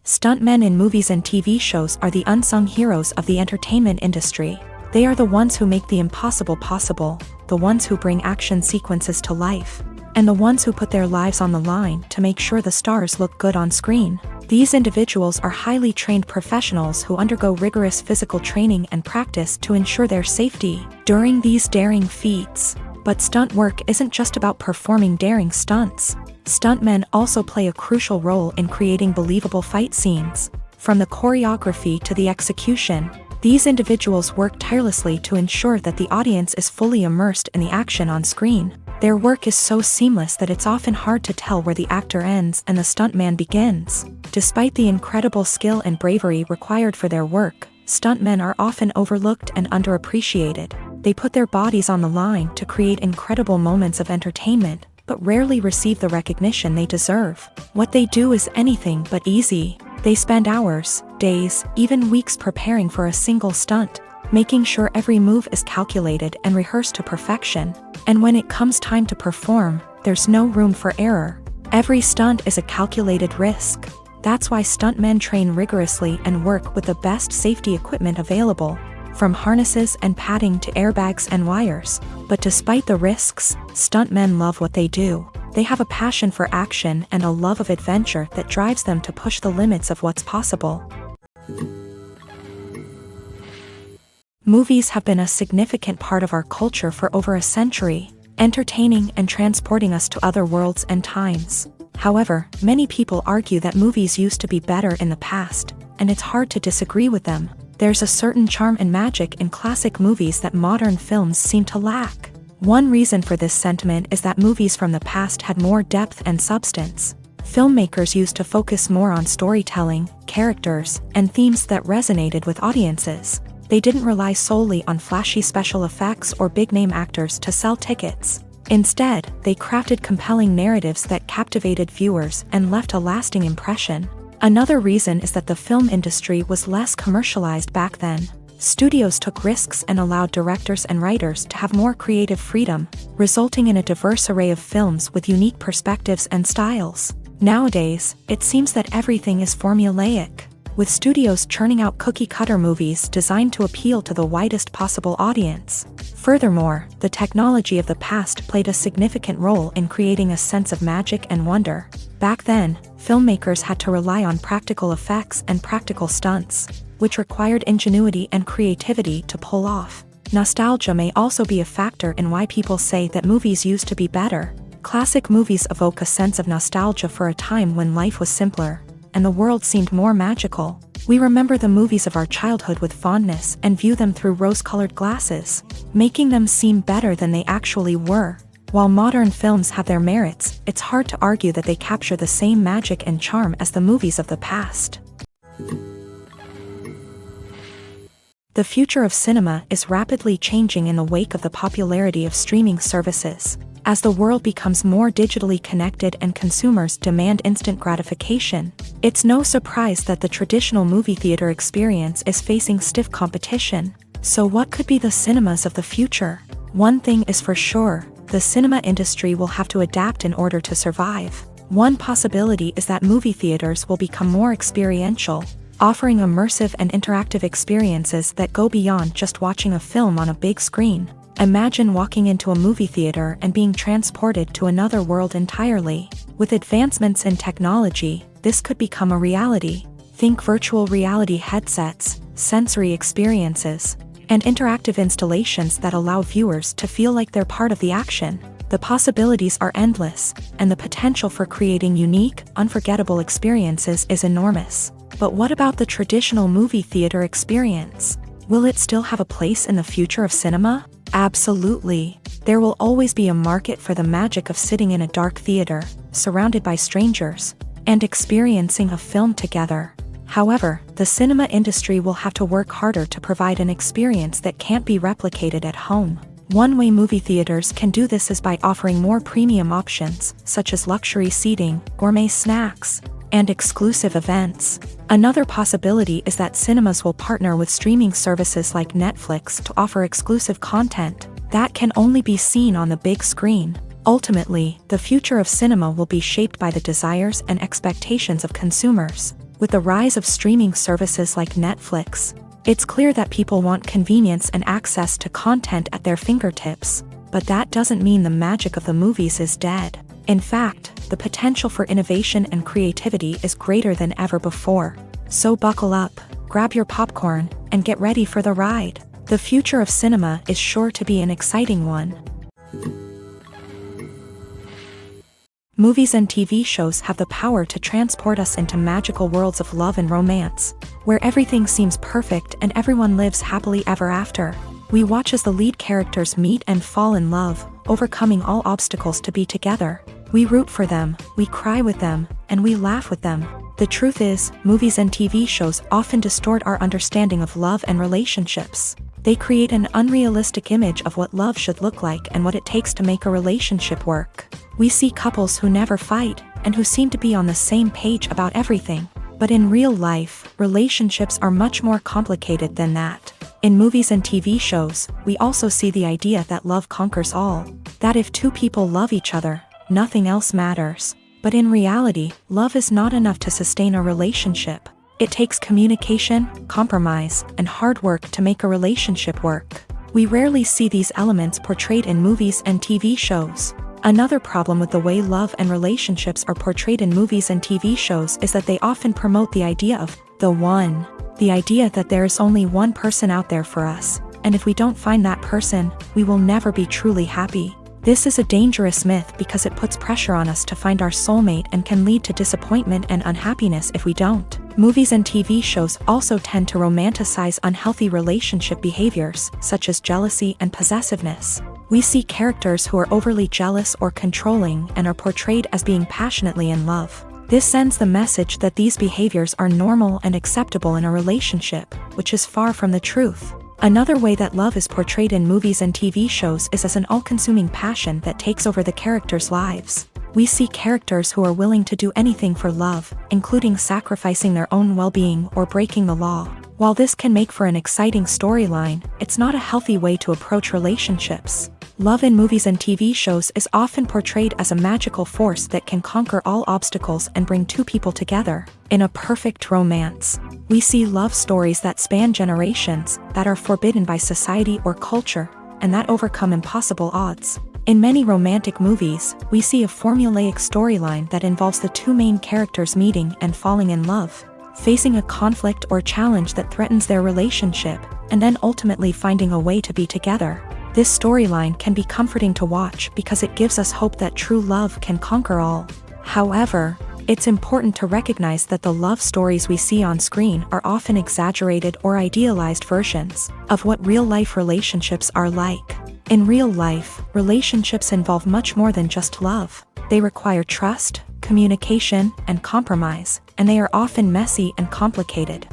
Stuntmen in movies and TV shows are the unsung heroes of the entertainment industry. They are the ones who make the impossible possible, the ones who bring action sequences to life, and the ones who put their lives on the line to make sure the stars look good on screen. These individuals are highly trained professionals who undergo rigorous physical training and practice to ensure their safety during these daring feats. But stunt work isn't just about performing daring stunts. Stuntmen also play a crucial role in creating believable fight scenes. From the choreography to the execution, these individuals work tirelessly to ensure that the audience is fully immersed in the action on screen. Their work is so seamless that it's often hard to tell where the actor ends and the stuntman begins. Despite the incredible skill and bravery required for their work, stuntmen are often overlooked and underappreciated. They put their bodies on the line to create incredible moments of entertainment, but rarely receive the recognition they deserve. What they do is anything but easy. They spend hours, days, even weeks preparing for a single stunt, making sure every move is calculated and rehearsed to perfection. And when it comes time to perform, there's no room for error. Every stunt is a calculated risk. That's why stuntmen train rigorously and work with the best safety equipment available, from harnesses and padding to airbags and wires. But despite the risks, stuntmen love what they do. They have a passion for action and a love of adventure that drives them to push the limits of what's possible. Movies have been a significant part of our culture for over a century, entertaining and transporting us to other worlds and times. However, many people argue that movies used to be better in the past, and it's hard to disagree with them. There's a certain charm and magic in classic movies that modern films seem to lack. One reason for this sentiment is that movies from the past had more depth and substance. Filmmakers used to focus more on storytelling, characters, and themes that resonated with audiences. They didn't rely solely on flashy special effects or big-name actors to sell tickets. Instead, they crafted compelling narratives that captivated viewers and left a lasting impression. Another reason is that the film industry was less commercialized back then. Studios took risks and allowed directors and writers to have more creative freedom, resulting in a diverse array of films with unique perspectives and styles. Nowadays, it seems that everything is formulaic, with studios churning out cookie-cutter movies designed to appeal to the widest possible audience. Furthermore, the technology of the past played a significant role in creating a sense of magic and wonder. Back then, filmmakers had to rely on practical effects and practical stunts, which required ingenuity and creativity to pull off. Nostalgia may also be a factor in why people say that movies used to be better. Classic movies evoke a sense of nostalgia for a time when life was simpler, and the world seemed more magical. We remember the movies of our childhood with fondness and view them through rose-colored glasses, making them seem better than they actually were. While modern films have their merits, it's hard to argue that they capture the same magic and charm as the movies of the past. The future of cinema is rapidly changing in the wake of the popularity of streaming services. As the world becomes more digitally connected and consumers demand instant gratification, it's no surprise that the traditional movie theater experience is facing stiff competition. So what could be the cinemas of the future? One thing is for sure, the cinema industry will have to adapt in order to survive. One possibility is that movie theaters will become more experiential, offering immersive and interactive experiences that go beyond just watching a film on a big screen. Imagine walking into a movie theater and being transported to another world entirely. With advancements in technology, this could become a reality. Think virtual reality headsets, sensory experiences, and interactive installations that allow viewers to feel like they're part of the action. The possibilities are endless, and the potential for creating unique, unforgettable experiences is enormous. But what about the traditional movie theater experience? Will it still have a place in the future of cinema? Absolutely. There will always be a market for the magic of sitting in a dark theater, surrounded by strangers, and experiencing a film together. However, the cinema industry will have to work harder to provide an experience that can't be replicated at home. One way movie theaters can do this is by offering more premium options, such as luxury seating, gourmet snacks, and exclusive events. Another possibility is that cinemas will partner with streaming services like Netflix to offer exclusive content that can only be seen on the big screen. Ultimately, the future of cinema will be shaped by the desires and expectations of consumers. With the rise of streaming services like Netflix, it's clear that people want convenience and access to content at their fingertips. But that doesn't mean the magic of the movies is dead. In fact, the potential for innovation and creativity is greater than ever before. So buckle up, grab your popcorn, and get ready for the ride. The future of cinema is sure to be an exciting one. Movies and TV shows have the power to transport us into magical worlds of love and romance, where everything seems perfect and everyone lives happily ever after. We watch as the lead characters meet and fall in love, overcoming all obstacles to be together. We root for them, we cry with them, and we laugh with them. The truth is, movies and TV shows often distort our understanding of love and relationships. They create an unrealistic image of what love should look like and what it takes to make a relationship work. We see couples who never fight, and who seem to be on the same page about everything. But in real life, relationships are much more complicated than that. In movies and TV shows, we also see the idea that love conquers all. That if two people love each other, nothing else matters. But in reality, love is not enough to sustain a relationship. It takes communication, compromise, and hard work to make a relationship work. We rarely see these elements portrayed in movies and TV shows. Another problem with the way love and relationships are portrayed in movies and TV shows is that they often promote the idea of the one. The idea that there is only one person out there for us, and if we don't find that person, we will never be truly happy. This is a dangerous myth because it puts pressure on us to find our soulmate and can lead to disappointment and unhappiness if we don't. Movies and TV shows also tend to romanticize unhealthy relationship behaviors, such as jealousy and possessiveness. We see characters who are overly jealous or controlling and are portrayed as being passionately in love. This sends the message that these behaviors are normal and acceptable in a relationship, which is far from the truth. Another way that love is portrayed in movies and TV shows is as an all-consuming passion that takes over the characters' lives. We see characters who are willing to do anything for love, including sacrificing their own well-being or breaking the law. While this can make for an exciting storyline, it's not a healthy way to approach relationships. Love in movies and TV shows is often portrayed as a magical force that can conquer all obstacles and bring two people together. In a perfect romance, we see love stories that span generations, that are forbidden by society or culture, and that overcome impossible odds. In many romantic movies, we see a formulaic storyline that involves the two main characters meeting and falling in love, facing a conflict or challenge that threatens their relationship, and then ultimately finding a way to be together. This storyline can be comforting to watch because it gives us hope that true love can conquer all. However, it's important to recognize that the love stories we see on screen are often exaggerated or idealized versions of what real-life relationships are like. In real life, relationships involve much more than just love. They require trust, communication, and compromise, and they are often messy and complicated.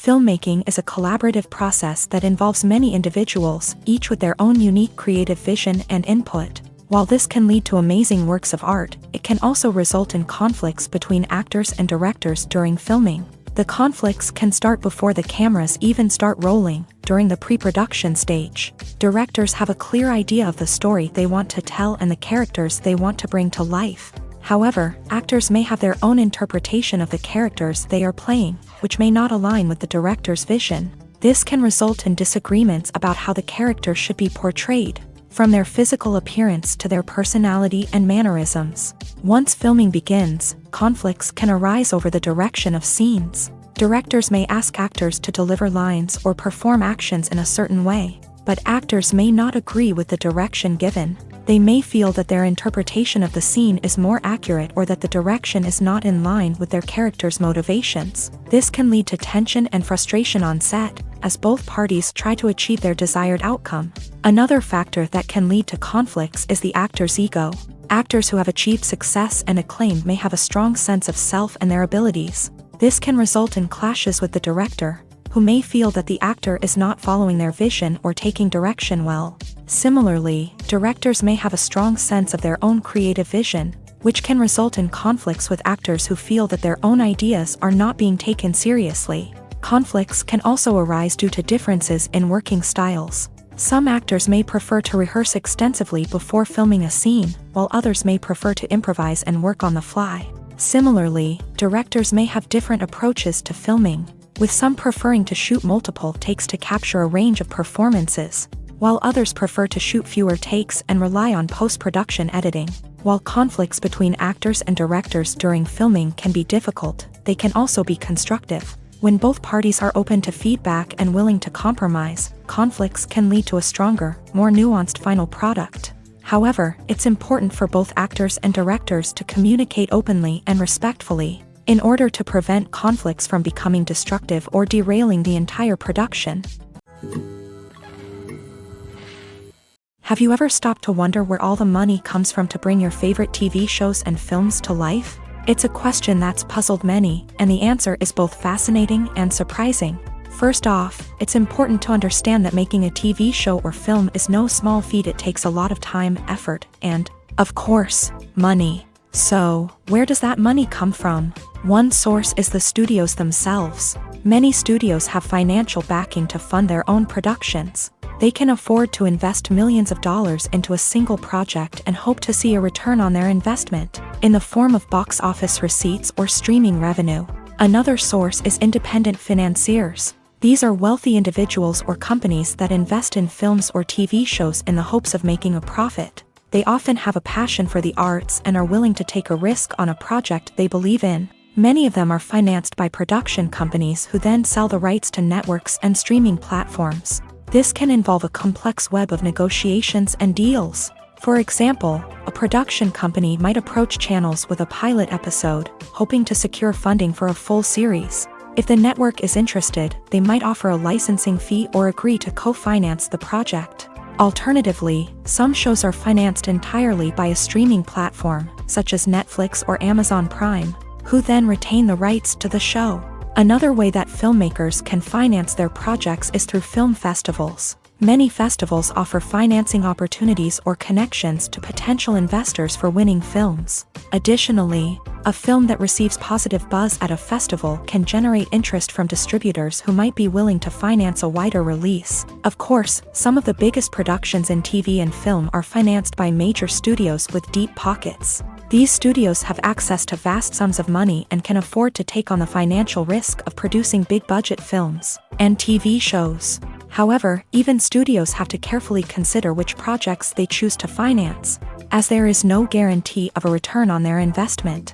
Filmmaking is a collaborative process that involves many individuals, each with their own unique creative vision and input. While this can lead to amazing works of art, it can also result in conflicts between actors and directors during filming. The conflicts can start before the cameras even start rolling, during the pre-production stage. Directors have a clear idea of the story they want to tell and the characters they want to bring to life. However, actors may have their own interpretation of the characters they are playing, which may not align with the director's vision. This can result in disagreements about how the character should be portrayed, from their physical appearance to their personality and mannerisms. Once filming begins, conflicts can arise over the direction of scenes. Directors may ask actors to deliver lines or perform actions in a certain way. but actors may not agree with the direction given. They may feel that their interpretation of the scene is more accurate or that the direction is not in line with their character's motivations. This can lead to tension and frustration on set, as both parties try to achieve their desired outcome. Another factor that can lead to conflicts is the actor's ego. Actors who have achieved success and acclaim may have a strong sense of self and their abilities. This can result in clashes with the director, who may feel that the actor is not following their vision or taking direction well. Similarly, directors may have a strong sense of their own creative vision, which can result in conflicts with actors who feel that their own ideas are not being taken seriously. Conflicts can also arise due to differences in working styles. Some actors may prefer to rehearse extensively before filming a scene, while others may prefer to improvise and work on the fly. Similarly, directors may have different approaches to filming, with some preferring to shoot multiple takes to capture a range of performances, while others prefer to shoot fewer takes and rely on post-production editing. While conflicts between actors and directors during filming can be difficult, they can also be constructive. When both parties are open to feedback and willing to compromise, conflicts can lead to a stronger, more nuanced final product. However, it's important for both actors and directors to communicate openly and respectfully, in order to prevent conflicts from becoming destructive or derailing the entire production. Have you ever stopped to wonder where all the money comes from to bring your favorite TV shows and films to life? It's a question that's puzzled many, and the answer is both fascinating and surprising. First off, it's important to understand that making a TV show or film is no small feat. It takes a lot of time, effort, and, of course, money. So, where does that money come from? One source is the studios themselves. Many studios have financial backing to fund their own productions. They can afford to invest millions of dollars into a single project and hope to see a return on their investment, in the form of box office receipts or streaming revenue. Another source is independent financiers. These are wealthy individuals or companies that invest in films or TV shows in the hopes of making a profit. They often have a passion for the arts and are willing to take a risk on a project they believe in. Many of them are financed by production companies who then sell the rights to networks and streaming platforms. This can involve a complex web of negotiations and deals. For example, a production company might approach channels with a pilot episode, hoping to secure funding for a full series. If the network is interested, they might offer a licensing fee or agree to co-finance the project. Alternatively, some shows are financed entirely by a streaming platform, such as Netflix or Amazon Prime, who then retain the rights to the show. Another way that filmmakers can finance their projects is through film festivals. Many festivals offer financing opportunities or connections to potential investors for winning films. Additionally, a film that receives positive buzz at a festival can generate interest from distributors who might be willing to finance a wider release. Of course, some of the biggest productions in TV and film are financed by major studios with deep pockets. These studios have access to vast sums of money and can afford to take on the financial risk of producing big-budget films and TV shows. However, even studios have to carefully consider which projects they choose to finance, as there is no guarantee of a return on their investment.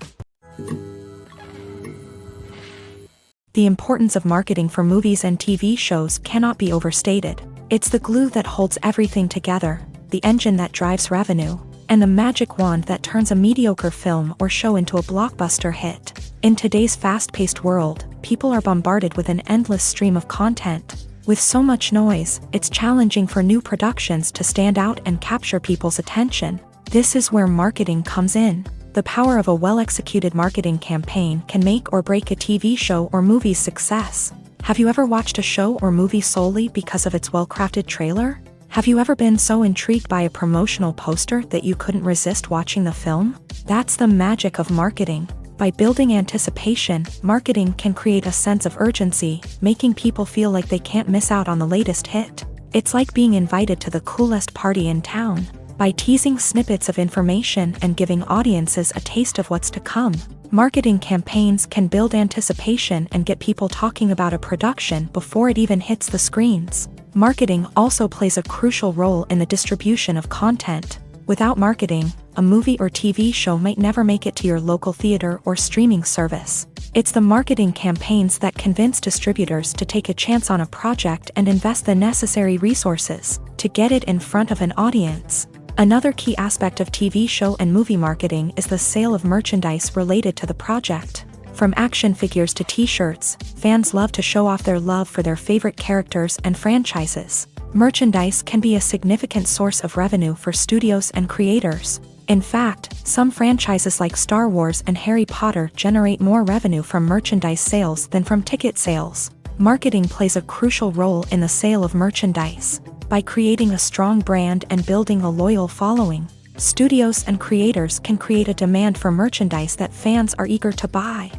The importance of marketing for movies and TV shows cannot be overstated. It's the glue that holds everything together, the engine that drives revenue, and the magic wand that turns a mediocre film or show into a blockbuster hit. In today's fast-paced world, people are bombarded with an endless stream of content. With so much noise, it's challenging for new productions to stand out and capture people's attention. This is where marketing comes in. The power of a well-executed marketing campaign can make or break a TV show or movie's success. Have you ever watched a show or movie solely because of its well-crafted trailer? Have you ever been so intrigued by a promotional poster that you couldn't resist watching the film? That's the magic of marketing. By building anticipation, marketing can create a sense of urgency, making people feel like they can't miss out on the latest hit. It's like being invited to the coolest party in town. By teasing snippets of information and giving audiences a taste of what's to come, marketing campaigns can build anticipation and get people talking about a production before it even hits the screens. Marketing also plays a crucial role in the distribution of content. Without marketing, a movie or TV show might never make it to your local theater or streaming service. It's the marketing campaigns that convince distributors to take a chance on a project and invest the necessary resources to get it in front of an audience. Another key aspect of TV show and movie marketing is the sale of merchandise related to the project. From action figures to t-shirts, fans love to show off their love for their favorite characters and franchises. Merchandise can be a significant source of revenue for studios and creators. In fact, some franchises like Star Wars and Harry Potter generate more revenue from merchandise sales than from ticket sales. Marketing plays a crucial role in the sale of merchandise. By creating a strong brand and building a loyal following, studios and creators can create a demand for merchandise that fans are eager to buy.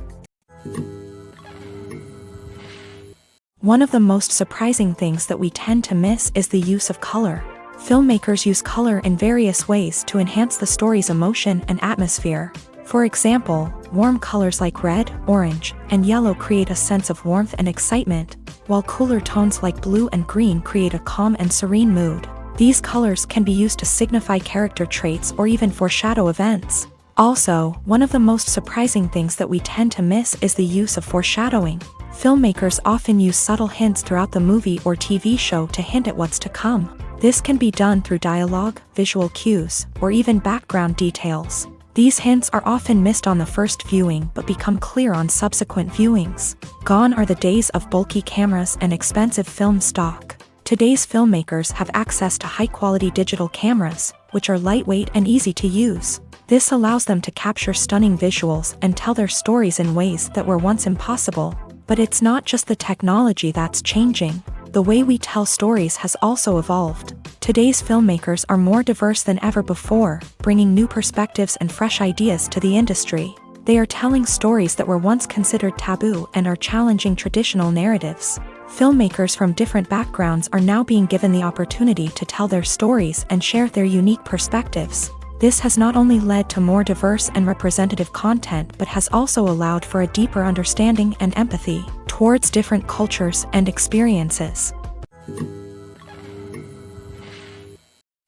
One of the most surprising things that we tend to miss is the use of color. Filmmakers use color in various ways to enhance the story's emotion and atmosphere. For example, warm colors like red, orange, and yellow create a sense of warmth and excitement, while cooler tones like blue and green create a calm and serene mood. These colors can be used to signify character traits or even foreshadow events. Also, one of the most surprising things that we tend to miss is the use of foreshadowing. Filmmakers often use subtle hints throughout the movie or TV show to hint at what's to come. This can be done through dialogue, visual cues, or even background details. These hints are often missed on the first viewing but become clear on subsequent viewings. Gone are the days of bulky cameras and expensive film stock. Today's filmmakers have access to high-quality digital cameras, which are lightweight and easy to use. This allows them to capture stunning visuals and tell their stories in ways that were once impossible. But it's not just the technology that's changing. The way we tell stories has also evolved. Today's filmmakers are more diverse than ever before, bringing new perspectives and fresh ideas to the industry. They are telling stories that were once considered taboo and are challenging traditional narratives. Filmmakers from different backgrounds are now being given the opportunity to tell their stories and share their unique perspectives. This has not only led to more diverse and representative content but has also allowed for a deeper understanding and empathy towards different cultures and experiences.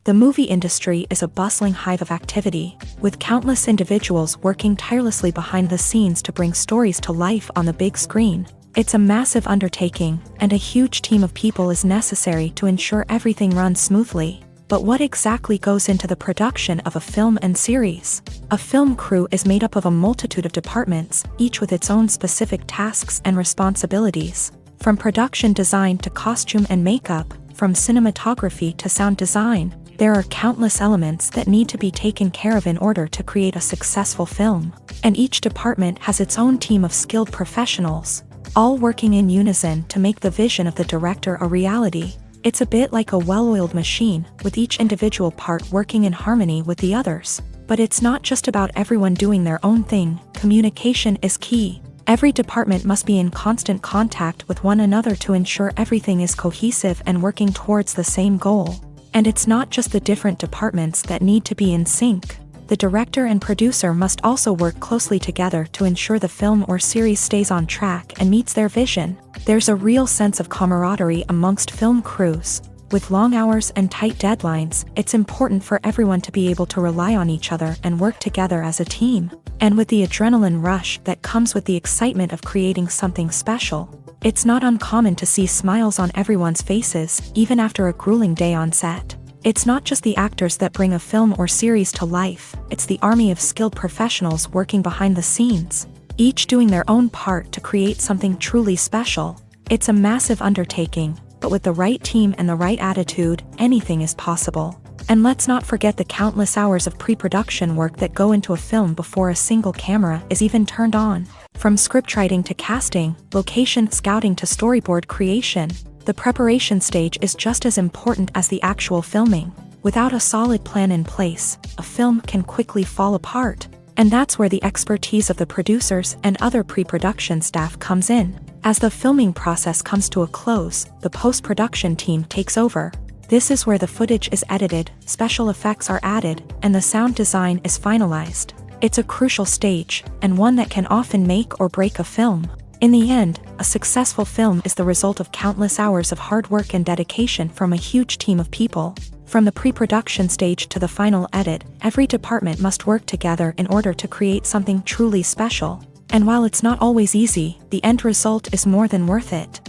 The movie industry is a bustling hive of activity, with countless individuals working tirelessly behind the scenes to bring stories to life on the big screen. It's a massive undertaking, and a huge team of people is necessary to ensure everything runs smoothly. But what exactly goes into the production of a film and series? A film crew is made up of a multitude of departments, each with its own specific tasks and responsibilities. From production design to costume and makeup, from cinematography to sound design, there are countless elements that need to be taken care of in order to create a successful film. And each department has its own team of skilled professionals, all working in unison to make the vision of the director a reality. It's a bit like a well-oiled machine, with each individual part working in harmony with the others. But it's not just about everyone doing their own thing. Communication is key. Every department must be in constant contact with one another to ensure everything is cohesive and working towards the same goal. And it's not just the different departments that need to be in sync. The director and producer must also work closely together to ensure the film or series stays on track and meets their vision. There's a real sense of camaraderie amongst film crews. With long hours and tight deadlines, it's important for everyone to be able to rely on each other and work together as a team. And with the adrenaline rush that comes with the excitement of creating something special, it's not uncommon to see smiles on everyone's faces, even after a grueling day on set. It's not just the actors that bring a film or series to life, it's the army of skilled professionals working behind the scenes, each doing their own part to create something truly special. It's a massive undertaking, but with the right team and the right attitude, anything is possible. And let's not forget the countless hours of pre-production work that go into a film before a single camera is even turned on. From scriptwriting to casting, location scouting to storyboard creation, the preparation stage is just as important as the actual filming. Without a solid plan in place, a film can quickly fall apart. And that's where the expertise of the producers and other pre-production staff comes in. As the filming process comes to a close, the post-production team takes over. This is where the footage is edited, special effects are added, and the sound design is finalized. It's a crucial stage, and one that can often make or break a film. In the end, a successful film is the result of countless hours of hard work and dedication from a huge team of people. From the pre-production stage to the final edit, every department must work together in order to create something truly special. And while it's not always easy, the end result is more than worth it.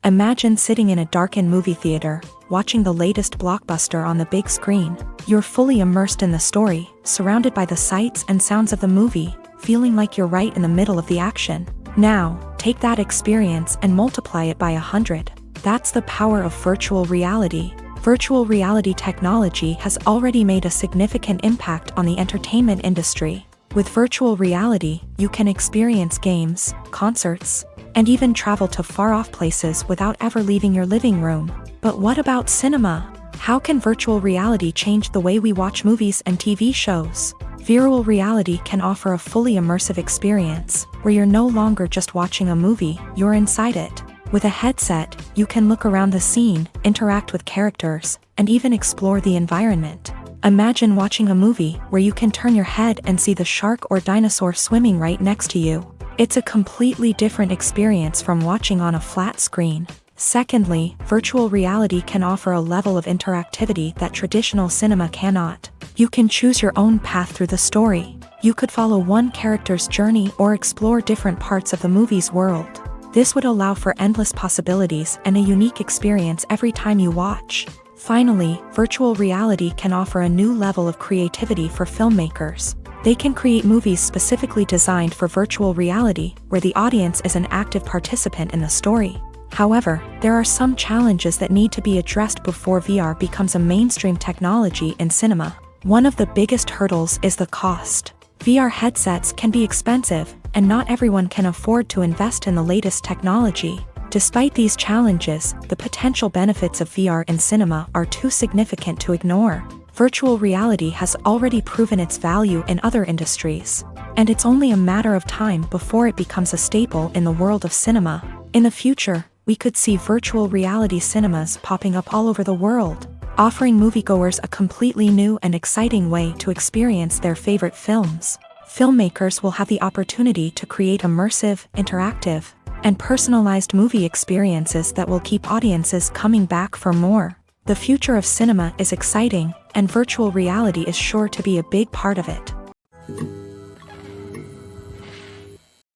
Imagine sitting in a darkened movie theater, watching the latest blockbuster on the big screen. You're fully immersed in the story, surrounded by the sights and sounds of the movie, feeling like you're right in the middle of the action. Now, take that experience and multiply it by 100. That's the power of virtual reality. Virtual reality technology has already made a significant impact on the entertainment industry. With virtual reality, you can experience games, concerts, and even travel to far-off places without ever leaving your living room. But what about cinema? How can virtual reality change the way we watch movies and TV shows? Virtual reality can offer a fully immersive experience, where you're no longer just watching a movie, you're inside it. With a headset, you can look around the scene, interact with characters, and even explore the environment. Imagine watching a movie where you can turn your head and see the shark or dinosaur swimming right next to you. It's a completely different experience from watching on a flat screen. Secondly, virtual reality can offer a level of interactivity that traditional cinema cannot. You can choose your own path through the story. You could follow one character's journey or explore different parts of the movie's world. This would allow for endless possibilities and a unique experience every time you watch. Finally, virtual reality can offer a new level of creativity for filmmakers. They can create movies specifically designed for virtual reality, where the audience is an active participant in the story. However, there are some challenges that need to be addressed before VR becomes a mainstream technology in cinema. One of the biggest hurdles is the cost. VR headsets can be expensive, and not everyone can afford to invest in the latest technology. Despite these challenges, the potential benefits of VR in cinema are too significant to ignore. Virtual reality has already proven its value in other industries, and it's only a matter of time before it becomes a staple in the world of cinema. In the future, we could see virtual reality cinemas popping up all over the world, offering moviegoers a completely new and exciting way to experience their favorite films. Filmmakers will have the opportunity to create immersive, interactive, and personalized movie experiences that will keep audiences coming back for more. The future of cinema is exciting, and virtual reality is sure to be a big part of it.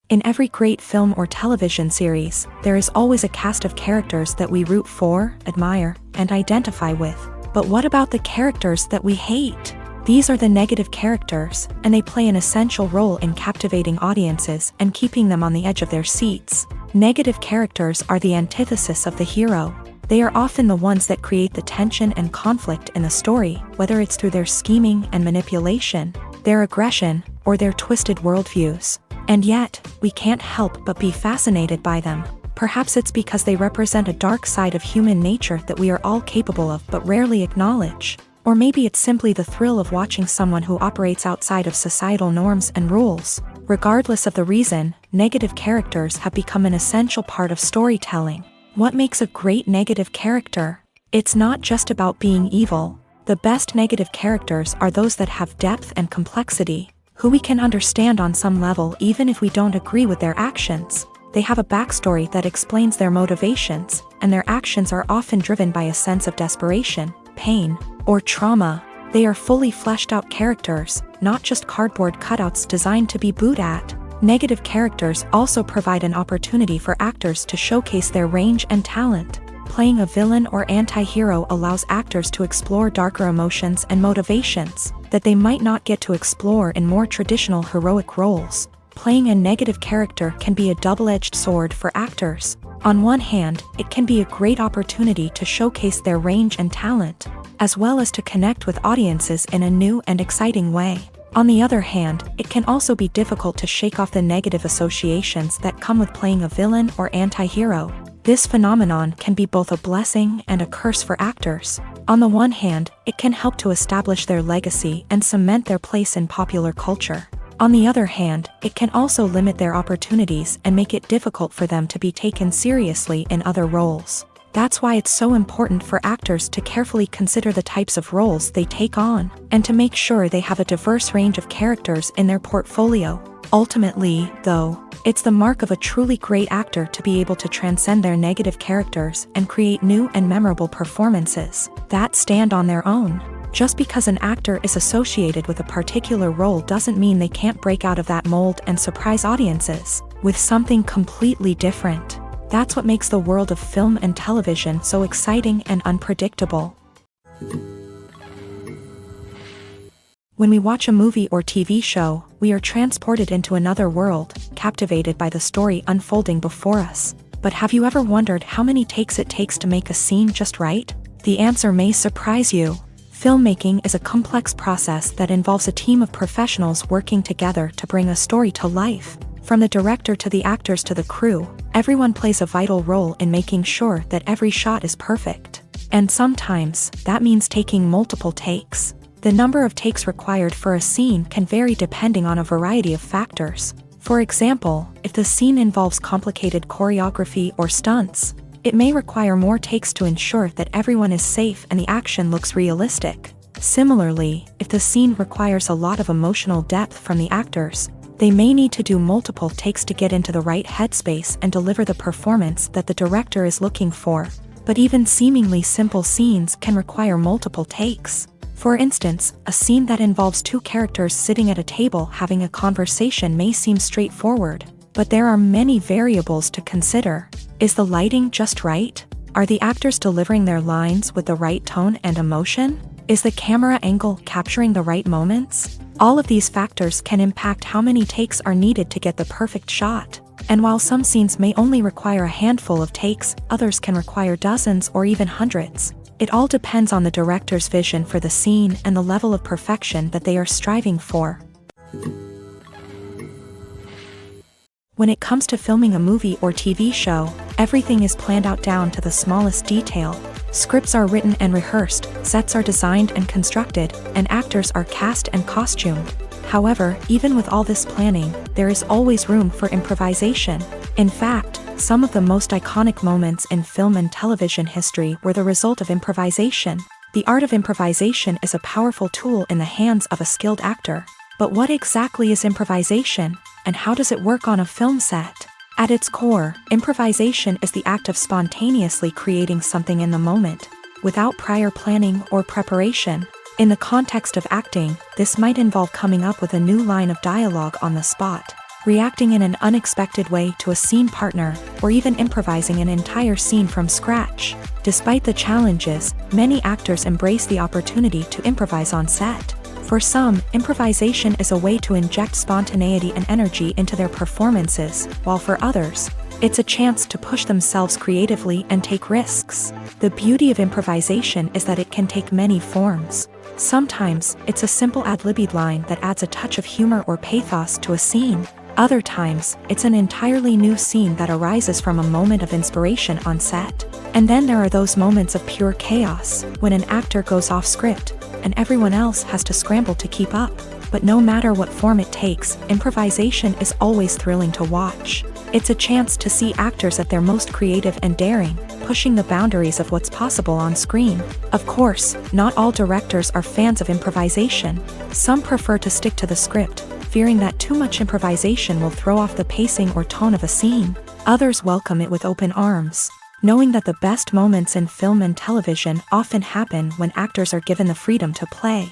In every great film or television series, there is always a cast of characters that we root for, admire, and identify with. But what about the characters that we hate? These are the negative characters, and they play an essential role in captivating audiences and keeping them on the edge of their seats. Negative characters are the antithesis of the hero. They are often the ones that create the tension and conflict in the story, whether it's through their scheming and manipulation, their aggression, or their twisted worldviews. And yet, we can't help but be fascinated by them. Perhaps it's because they represent a dark side of human nature that we are all capable of but rarely acknowledge. Or maybe it's simply the thrill of watching someone who operates outside of societal norms and rules. Regardless of the reason, negative characters have become an essential part of storytelling. What makes a great negative character? It's not just about being evil. The best negative characters are those that have depth and complexity, who we can understand on some level even if we don't agree with their actions. They have a backstory that explains their motivations, and their actions are often driven by a sense of desperation, pain, or trauma. They are fully fleshed out characters, not just cardboard cutouts designed to be booed at. Negative characters also provide an opportunity for actors to showcase their range and talent. Playing a villain or anti-hero allows actors to explore darker emotions and motivations that they might not get to explore in more traditional heroic roles. Playing a negative character can be a double-edged sword for actors. On one hand, it can be a great opportunity to showcase their range and talent, as well as to connect with audiences in a new and exciting way. On the other hand, it can also be difficult to shake off the negative associations that come with playing a villain or anti-hero. This phenomenon can be both a blessing and a curse for actors. On the one hand, it can help to establish their legacy and cement their place in popular culture. On the other hand, it can also limit their opportunities and make it difficult for them to be taken seriously in other roles. That's why it's so important for actors to carefully consider the types of roles they take on, and to make sure they have a diverse range of characters in their portfolio. Ultimately, though, it's the mark of a truly great actor to be able to transcend their negative characters and create new and memorable performances that stand on their own. Just because an actor is associated with a particular role doesn't mean they can't break out of that mold and surprise audiences with something completely different. That's what makes the world of film and television so exciting and unpredictable. When we watch a movie or TV show, we are transported into another world, captivated by the story unfolding before us. But have you ever wondered how many takes it takes to make a scene just right? The answer may surprise you. Filmmaking is a complex process that involves a team of professionals working together to bring a story to life. From the director to the actors to the crew, everyone plays a vital role in making sure that every shot is perfect. And sometimes, that means taking multiple takes. The number of takes required for a scene can vary depending on a variety of factors. For example, if the scene involves complicated choreography or stunts, it may require more takes to ensure that everyone is safe and the action looks realistic. Similarly, if the scene requires a lot of emotional depth from the actors, they may need to do multiple takes to get into the right headspace and deliver the performance that the director is looking for. But even seemingly simple scenes can require multiple takes. For instance, a scene that involves two characters sitting at a table having a conversation may seem straightforward, but there are many variables to consider. Is the lighting just right? Are the actors delivering their lines with the right tone and emotion? Is the camera angle capturing the right moments? All of these factors can impact how many takes are needed to get the perfect shot. And while some scenes may only require a handful of takes, others can require dozens or even hundreds. It all depends on the director's vision for the scene and the level of perfection that they are striving for. When it comes to filming a movie or TV show, everything is planned out down to the smallest detail. Scripts are written and rehearsed, sets are designed and constructed, and actors are cast and costumed. However, even with all this planning, there is always room for improvisation. In fact, some of the most iconic moments in film and television history were the result of improvisation. The art of improvisation is a powerful tool in the hands of a skilled actor. But what exactly is improvisation, and how does it work on a film set? At its core, improvisation is the act of spontaneously creating something in the moment, without prior planning or preparation. In the context of acting, this might involve coming up with a new line of dialogue on the spot, reacting in an unexpected way to a scene partner, or even improvising an entire scene from scratch. Despite the challenges, many actors embrace the opportunity to improvise on set. For some, improvisation is a way to inject spontaneity and energy into their performances, while for others, it's a chance to push themselves creatively and take risks. The beauty of improvisation is that it can take many forms. Sometimes, it's a simple ad-libbed line that adds a touch of humor or pathos to a scene. Other times, it's an entirely new scene that arises from a moment of inspiration on set. And then there are those moments of pure chaos, when an actor goes off script, and everyone else has to scramble to keep up. But no matter what form it takes, improvisation is always thrilling to watch. It's a chance to see actors at their most creative and daring, pushing the boundaries of what's possible on screen. Of course, not all directors are fans of improvisation. Some prefer to stick to the script, fearing that too much improvisation will throw off the pacing or tone of a scene. Others welcome it with open arms, knowing that the best moments in film and television often happen when actors are given the freedom to play.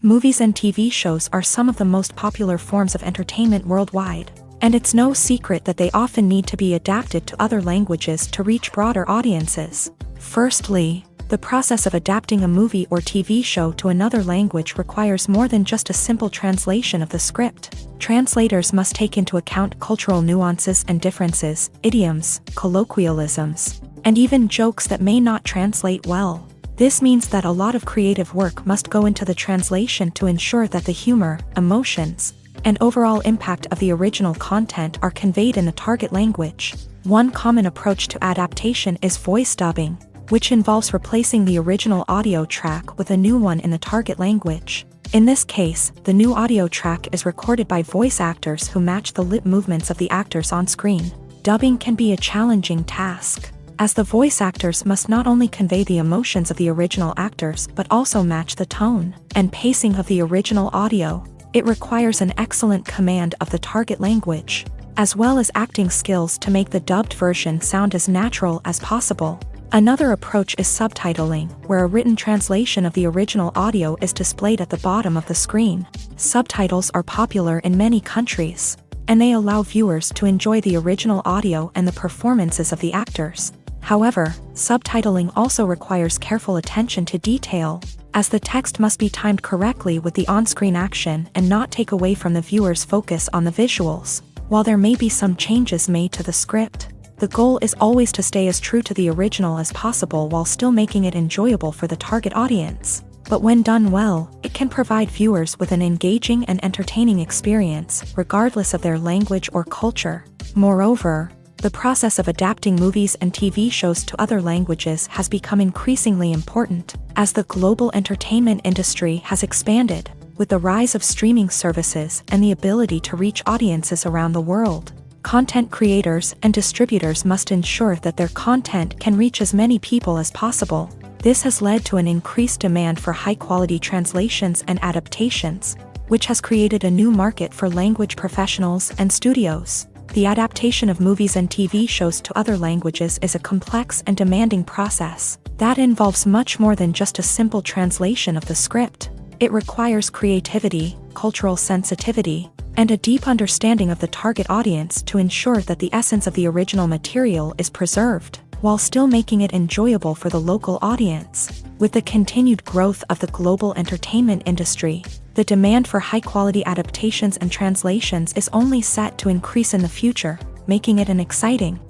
Movies and TV shows are some of the most popular forms of entertainment worldwide, and it's no secret that they often need to be adapted to other languages to reach broader audiences. Firstly, the process of adapting a movie or TV show to another language requires more than just a simple translation of the script. Translators must take into account cultural nuances and differences, idioms, colloquialisms, and even jokes that may not translate well. This means that a lot of creative work must go into the translation to ensure that the humor, emotions, and overall impact of the original content are conveyed in the target language. One common approach to adaptation is voice dubbing, which involves replacing the original audio track with a new one in the target language. In this case, the new audio track is recorded by voice actors who match the lip movements of the actors on screen. Dubbing can be a challenging task, as the voice actors must not only convey the emotions of the original actors but also match the tone and pacing of the original audio. It requires an excellent command of the target language, as well as acting skills to make the dubbed version sound as natural as possible. Another approach is subtitling, where a written translation of the original audio is displayed at the bottom of the screen. Subtitles are popular in many countries, and they allow viewers to enjoy the original audio and the performances of the actors. However, subtitling also requires careful attention to detail, as the text must be timed correctly with the on-screen action and not take away from the viewer's focus on the visuals. While there may be some changes made to the script, the goal is always to stay as true to the original as possible while still making it enjoyable for the target audience. But when done well, it can provide viewers with an engaging and entertaining experience, regardless of their language or culture. Moreover, the process of adapting movies and TV shows to other languages has become increasingly important, as the global entertainment industry has expanded, with the rise of streaming services and the ability to reach audiences around the world. Content creators and distributors must ensure that their content can reach as many people as possible. This has led to an increased demand for high-quality translations and adaptations, which has created a new market for language professionals and studios. The adaptation of movies and TV shows to other languages is a complex and demanding process that involves much more than just a simple translation of the script. It requires creativity, cultural sensitivity, and a deep understanding of the target audience to ensure that the essence of the original material is preserved, while still making it enjoyable for the local audience. With the continued growth of the global entertainment industry, the demand for high-quality adaptations and translations is only set to increase in the future, making it an exciting.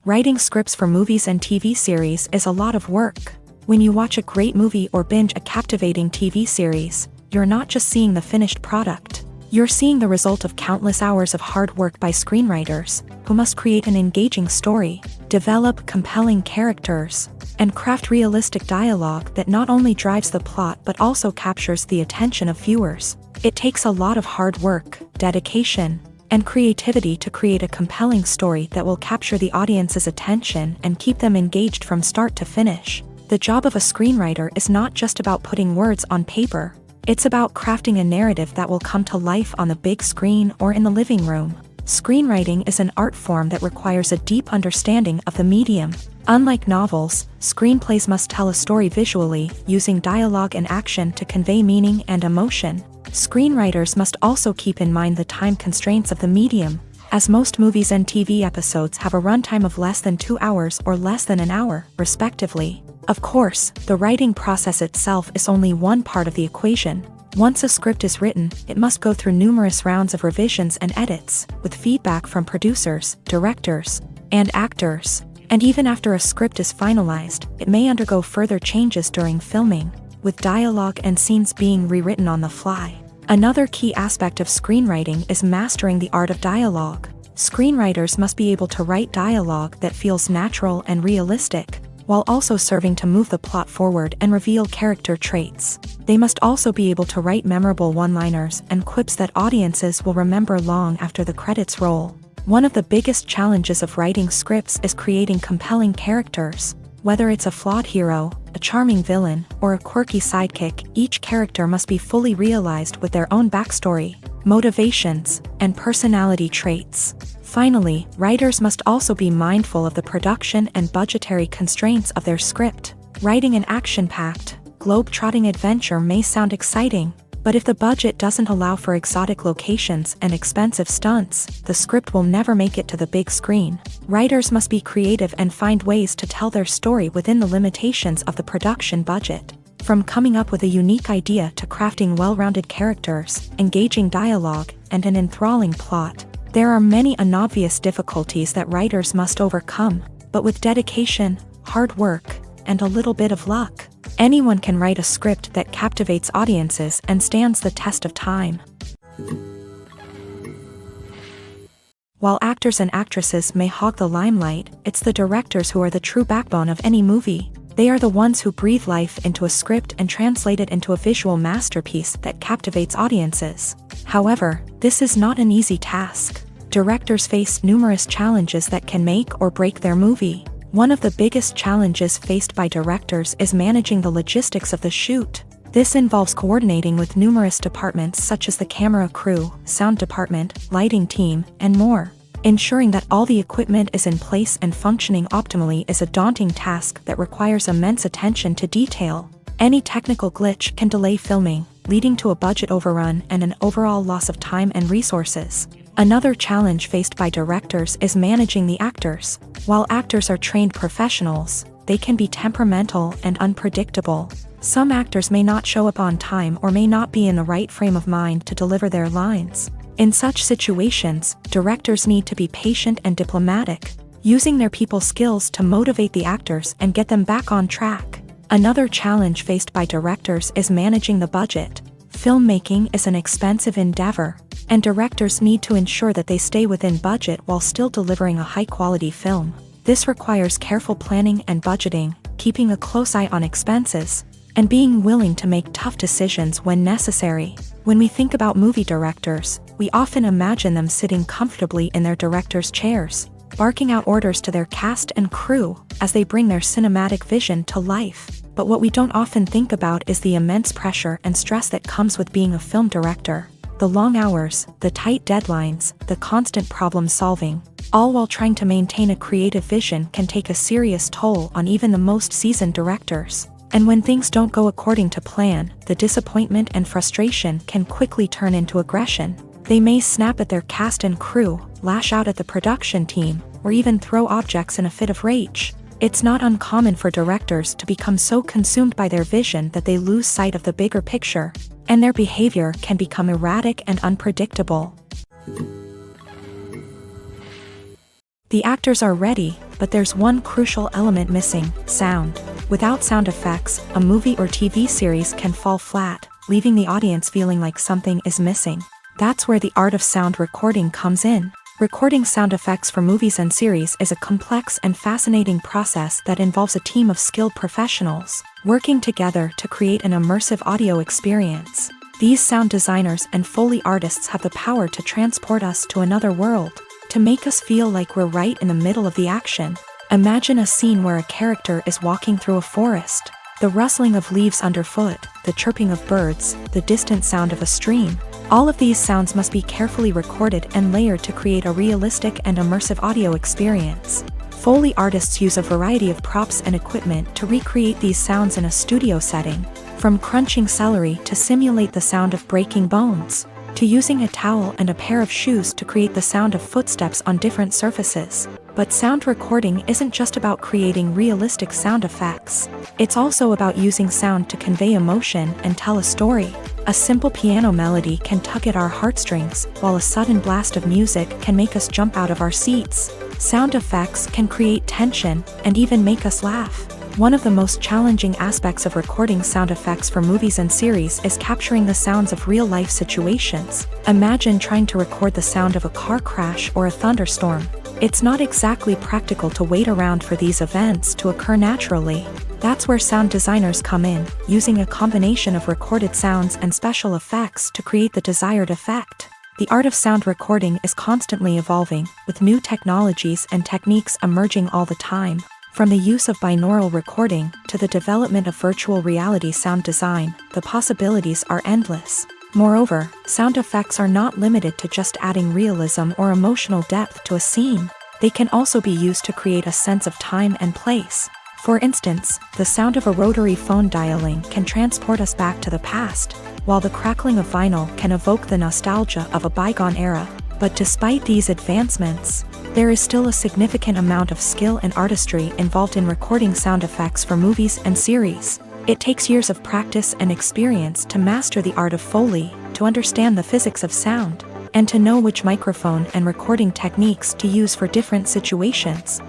Writing scripts for movies and TV series is a lot of work. When you watch a great movie or binge a captivating TV series, you're not just seeing the finished product. You're seeing the result of countless hours of hard work by screenwriters, who must create an engaging story, develop compelling characters, and craft realistic dialogue that not only drives the plot but also captures the attention of viewers. It takes a lot of hard work, dedication, and creativity to create a compelling story that will capture the audience's attention and keep them engaged from start to finish. The job of a screenwriter is not just about putting words on paper. It's about crafting a narrative that will come to life on the big screen or in the living room. Screenwriting is an art form that requires a deep understanding of the medium. Unlike novels, screenplays must tell a story visually, using dialogue and action to convey meaning and emotion. Screenwriters must also keep in mind the time constraints of the medium, as most movies and TV episodes have a runtime of less than 2 hours or less than an hour, respectively. Of course, the writing process itself is only one part of the equation. Once a script is written, it must go through numerous rounds of revisions and edits, with feedback from producers, directors, and actors. And even after a script is finalized, it may undergo further changes during filming, with dialogue and scenes being rewritten on the fly. Another key aspect of screenwriting is mastering the art of dialogue. Screenwriters must be able to write dialogue that feels natural and realistic, while also serving to move the plot forward and reveal character traits. They must also be able to write memorable one-liners and quips that audiences will remember long after the credits roll. One of the biggest challenges of writing scripts is creating compelling characters. Whether it's a flawed hero, a charming villain, or a quirky sidekick, each character must be fully realized with their own backstory, motivations, and personality traits. Finally, writers must also be mindful of the production and budgetary constraints of their script. Writing an action-packed, globe-trotting adventure may sound exciting, but if the budget doesn't allow for exotic locations and expensive stunts, the script will never make it to the big screen. Writers must be creative and find ways to tell their story within the limitations of the production budget. From coming up with a unique idea to crafting well-rounded characters, engaging dialogue, and an enthralling plot, there are many unobvious difficulties that writers must overcome, but with dedication, hard work, and a little bit of luck, anyone can write a script that captivates audiences and stands the test of time. While actors and actresses may hog the limelight, it's the directors who are the true backbone of any movie. They are the ones who breathe life into a script and translate it into a visual masterpiece that captivates audiences. However, this is not an easy task. Directors face numerous challenges that can make or break their movie. One of the biggest challenges faced by directors is managing the logistics of the shoot. This involves coordinating with numerous departments such as the camera crew, sound department, lighting team, and more. Ensuring that all the equipment is in place and functioning optimally is a daunting task that requires immense attention to detail. Any technical glitch can delay filming, leading to a budget overrun and an overall loss of time and resources. Another challenge faced by directors is managing the actors. While actors are trained professionals, they can be temperamental and unpredictable. Some actors may not show up on time or may not be in the right frame of mind to deliver their lines. In such situations, directors need to be patient and diplomatic, using their people skills to motivate the actors and get them back on track. Another challenge faced by directors is managing the budget. Filmmaking is an expensive endeavor, and directors need to ensure that they stay within budget while still delivering a high-quality film. This requires careful planning and budgeting, keeping a close eye on expenses, and being willing to make tough decisions when necessary. When we think about movie directors, we often imagine them sitting comfortably in their director's chairs, barking out orders to their cast and crew as they bring their cinematic vision to life. But what we don't often think about is the immense pressure and stress that comes with being a film director. The long hours, the tight deadlines, the constant problem solving, all while trying to maintain a creative vision can take a serious toll on even the most seasoned directors. And when things don't go according to plan, the disappointment and frustration can quickly turn into aggression. They may snap at their cast and crew, lash out at the production team, or even throw objects in a fit of rage. It's not uncommon for directors to become so consumed by their vision that they lose sight of the bigger picture, and their behavior can become erratic and unpredictable. The actors are ready, but there's one crucial element missing: sound. Without sound effects, a movie or TV series can fall flat, leaving the audience feeling like something is missing. That's where the art of sound recording comes in. Recording sound effects for movies and series is a complex and fascinating process that involves a team of skilled professionals working together to create an immersive audio experience. These sound designers and Foley artists have the power to transport us to another world, to make us feel like we're right in the middle of the action. Imagine a scene where a character is walking through a forest. The rustling of leaves underfoot, the chirping of birds, the distant sound of a stream. All of these sounds must be carefully recorded and layered to create a realistic and immersive audio experience. Foley artists use a variety of props and equipment to recreate these sounds in a studio setting, from crunching celery to simulate the sound of breaking bones, to using a towel and a pair of shoes to create the sound of footsteps on different surfaces. But sound recording isn't just about creating realistic sound effects. It's also about using sound to convey emotion and tell a story. A simple piano melody can tug at our heartstrings, while a sudden blast of music can make us jump out of our seats. Sound effects can create tension and even make us laugh. One of the most challenging aspects of recording sound effects for movies and series is capturing the sounds of real-life situations. Imagine trying to record the sound of a car crash or a thunderstorm. It's not exactly practical to wait around for these events to occur naturally. That's where sound designers come in, using a combination of recorded sounds and special effects to create the desired effect. The art of sound recording is constantly evolving, with new technologies and techniques emerging all the time. From the use of binaural recording to the development of virtual reality sound design, the possibilities are endless. Moreover, sound effects are not limited to just adding realism or emotional depth to a scene. They can also be used to create a sense of time and place. For instance, the sound of a rotary phone dialing can transport us back to the past, while the crackling of vinyl can evoke the nostalgia of a bygone era. But despite these advancements, there is still a significant amount of skill and artistry involved in recording sound effects for movies and series. It takes years of practice and experience to master the art of Foley, to understand the physics of sound, and to know which microphone and recording techniques to use for different situations.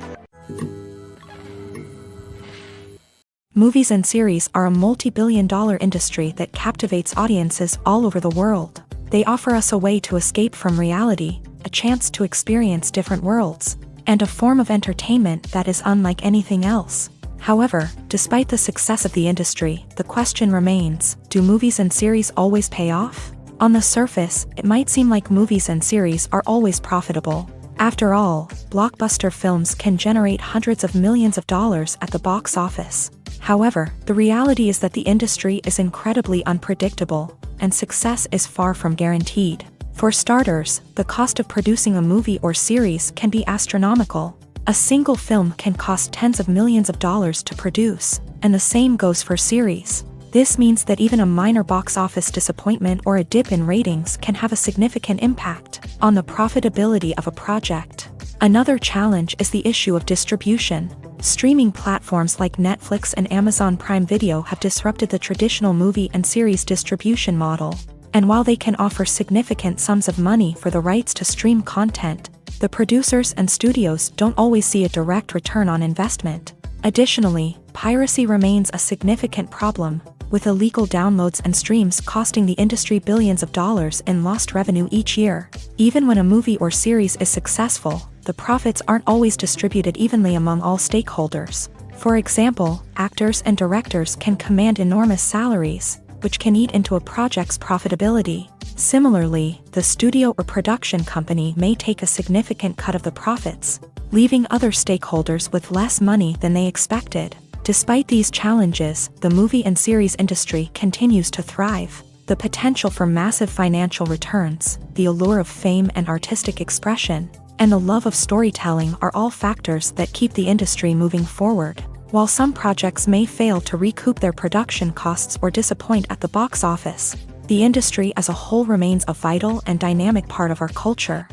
Movies and series are a multi-billion-dollar industry that captivates audiences all over the world. They offer us a way to escape from reality, a chance to experience different worlds, and a form of entertainment that is unlike anything else. However, despite the success of the industry, the question remains, do movies and series always pay off? On the surface, it might seem like movies and series are always profitable. After all, blockbuster films can generate hundreds of millions of dollars at the box office. However, the reality is that the industry is incredibly unpredictable, and success is far from guaranteed. For starters, the cost of producing a movie or series can be astronomical. A single film can cost tens of millions of dollars to produce, and the same goes for series. This means that even a minor box office disappointment or a dip in ratings can have a significant impact on the profitability of a project. Another challenge is the issue of distribution. Streaming platforms like Netflix and Amazon Prime Video have disrupted the traditional movie and series distribution model. And while they can offer significant sums of money for the rights to stream content, the producers and studios don't always see a direct return on investment. Additionally, piracy remains a significant problem, with illegal downloads and streams costing the industry billions of dollars in lost revenue each year. Even when a movie or series is successful, the profits aren't always distributed evenly among all stakeholders. For example, actors and directors can command enormous salaries, which can eat into a project's profitability. Similarly, the studio or production company may take a significant cut of the profits, leaving other stakeholders with less money than they expected. Despite these challenges, the movie and series industry continues to thrive. The potential for massive financial returns, the allure of fame and artistic expression, and the love of storytelling are all factors that keep the industry moving forward. While some projects may fail to recoup their production costs or disappoint at the box office, the industry as a whole remains a vital and dynamic part of our culture.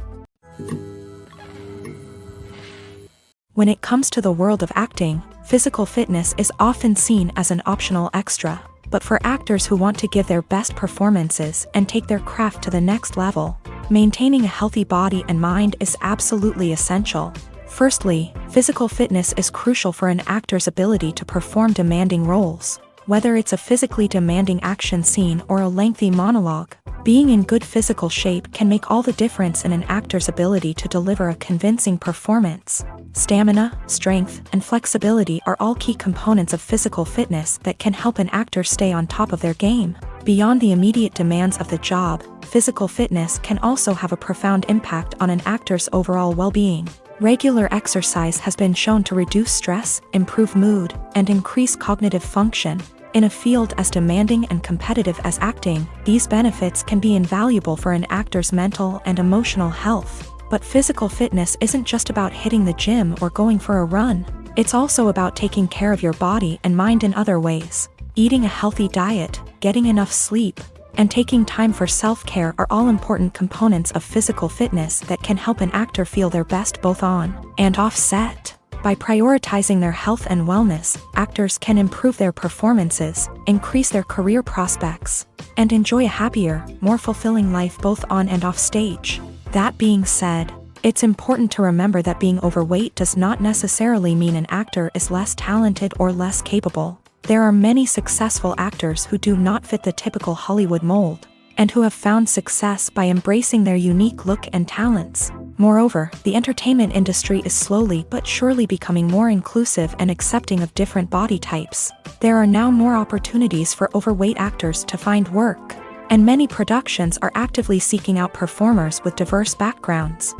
When it comes to the world of acting, physical fitness is often seen as an optional extra. But for actors who want to give their best performances and take their craft to the next level, maintaining a healthy body and mind is absolutely essential. Firstly, physical fitness is crucial for an actor's ability to perform demanding roles. Whether it's a physically demanding action scene or a lengthy monologue, being in good physical shape can make all the difference in an actor's ability to deliver a convincing performance. Stamina, strength, and flexibility are all key components of physical fitness that can help an actor stay on top of their game. Beyond the immediate demands of the job, physical fitness can also have a profound impact on an actor's overall well-being. Regular exercise has been shown to reduce stress, improve mood, and increase cognitive function. In a field as demanding and competitive as acting, these benefits can be invaluable for an actor's mental and emotional health. But physical fitness isn't just about hitting the gym or going for a run. It's also about taking care of your body and mind in other ways. Eating a healthy diet, getting enough sleep, and taking time for self-care are all important components of physical fitness that can help an actor feel their best both on and off set. By prioritizing their health and wellness, actors can improve their performances, increase their career prospects, and enjoy a happier, more fulfilling life both on and off stage. That being said, it's important to remember that being overweight does not necessarily mean an actor is less talented or less capable. There are many successful actors who do not fit the typical Hollywood mold, and who have found success by embracing their unique look and talents. Moreover, the entertainment industry is slowly but surely becoming more inclusive and accepting of different body types. There are now more opportunities for overweight actors to find work, and many productions are actively seeking out performers with diverse backgrounds.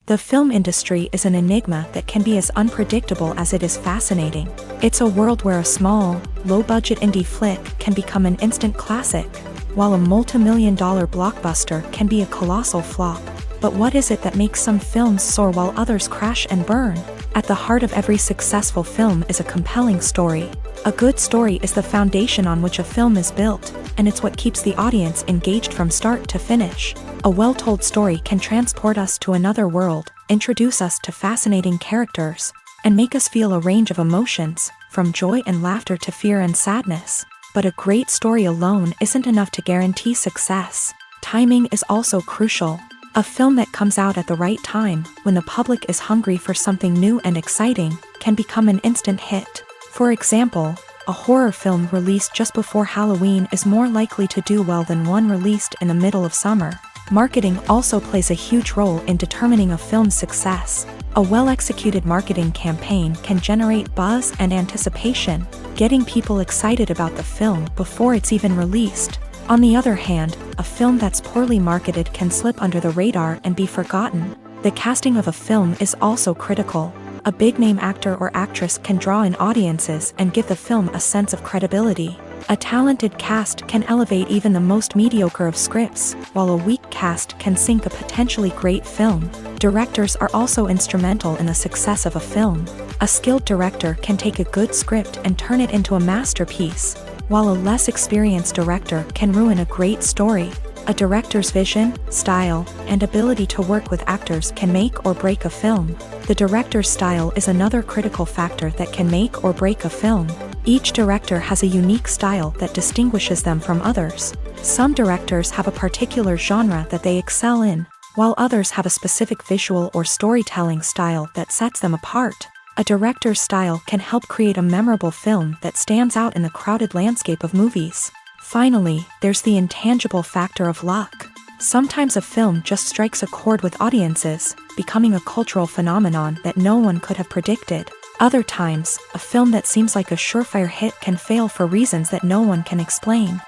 The film industry is an enigma that can be as unpredictable as it is fascinating. It's a world where a small, low-budget indie flick can become an instant classic, while a multi-million-dollar blockbuster can be a colossal flop. But what is it that makes some films soar while others crash and burn? At the heart of every successful film is a compelling story. A good story is the foundation on which a film is built, and it's what keeps the audience engaged from start to finish. A well-told story can transport us to another world, introduce us to fascinating characters, and make us feel a range of emotions, from joy and laughter to fear and sadness. But a great story alone isn't enough to guarantee success. Timing is also crucial. A film that comes out at the right time, when the public is hungry for something new and exciting, can become an instant hit. For example, a horror film released just before Halloween is more likely to do well than one released in the middle of summer. Marketing also plays a huge role in determining a film's success. A well-executed marketing campaign can generate buzz and anticipation, getting people excited about the film before it's even released. On the other hand, a film that's poorly marketed can slip under the radar and be forgotten. The casting of a film is also critical. A big-name actor or actress can draw in audiences and give the film a sense of credibility. A talented cast can elevate even the most mediocre of scripts, while a weak cast can sink a potentially great film. Directors are also instrumental in the success of a film. A skilled director can take a good script and turn it into a masterpiece, while a less experienced director can ruin a great story. A director's vision, style, and ability to work with actors can make or break a film. The director's style is another critical factor that can make or break a film. Each director has a unique style that distinguishes them from others. Some directors have a particular genre that they excel in, while others have a specific visual or storytelling style that sets them apart. A director's style can help create a memorable film that stands out in the crowded landscape of movies. Finally, there's the intangible factor of luck. Sometimes a film just strikes a chord with audiences, becoming a cultural phenomenon that no one could have predicted. Other times, a film that seems like a surefire hit can fail for reasons that no one can explain.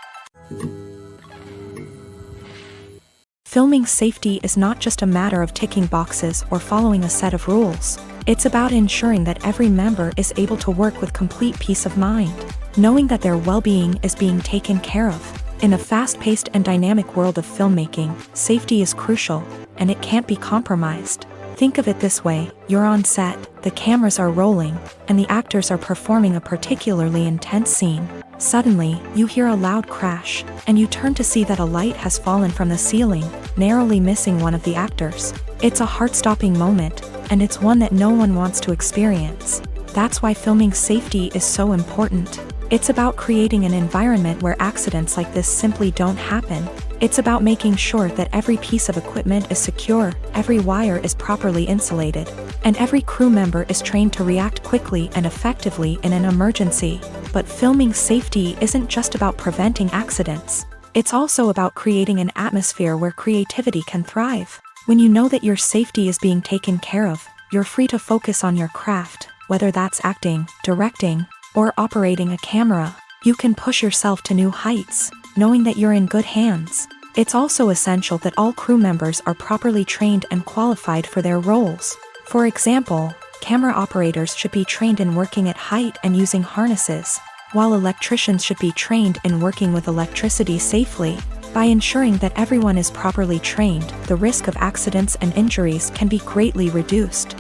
Filming safety is not just a matter of ticking boxes or following a set of rules. It's about ensuring that every member is able to work with complete peace of mind, knowing that their well-being is being taken care of. In a fast-paced and dynamic world of filmmaking, safety is crucial, and it can't be compromised. Think of it this way: you're on set, the cameras are rolling, and the actors are performing a particularly intense scene. Suddenly, you hear a loud crash, and you turn to see that a light has fallen from the ceiling, narrowly missing one of the actors. It's a heart-stopping moment, and it's one that no one wants to experience. That's why filming safety is so important. It's about creating an environment where accidents like this simply don't happen. It's about making sure that every piece of equipment is secure, every wire is properly insulated, and every crew member is trained to react quickly and effectively in an emergency. But filming safety isn't just about preventing accidents. It's also about creating an atmosphere where creativity can thrive. When you know that your safety is being taken care of, you're free to focus on your craft, whether that's acting, directing, or operating a camera. You can push yourself to new heights, knowing that you're in good hands. It's also essential that all crew members are properly trained and qualified for their roles. For example, camera operators should be trained in working at height and using harnesses, while electricians should be trained in working with electricity safely. By ensuring that everyone is properly trained, the risk of accidents and injuries can be greatly reduced.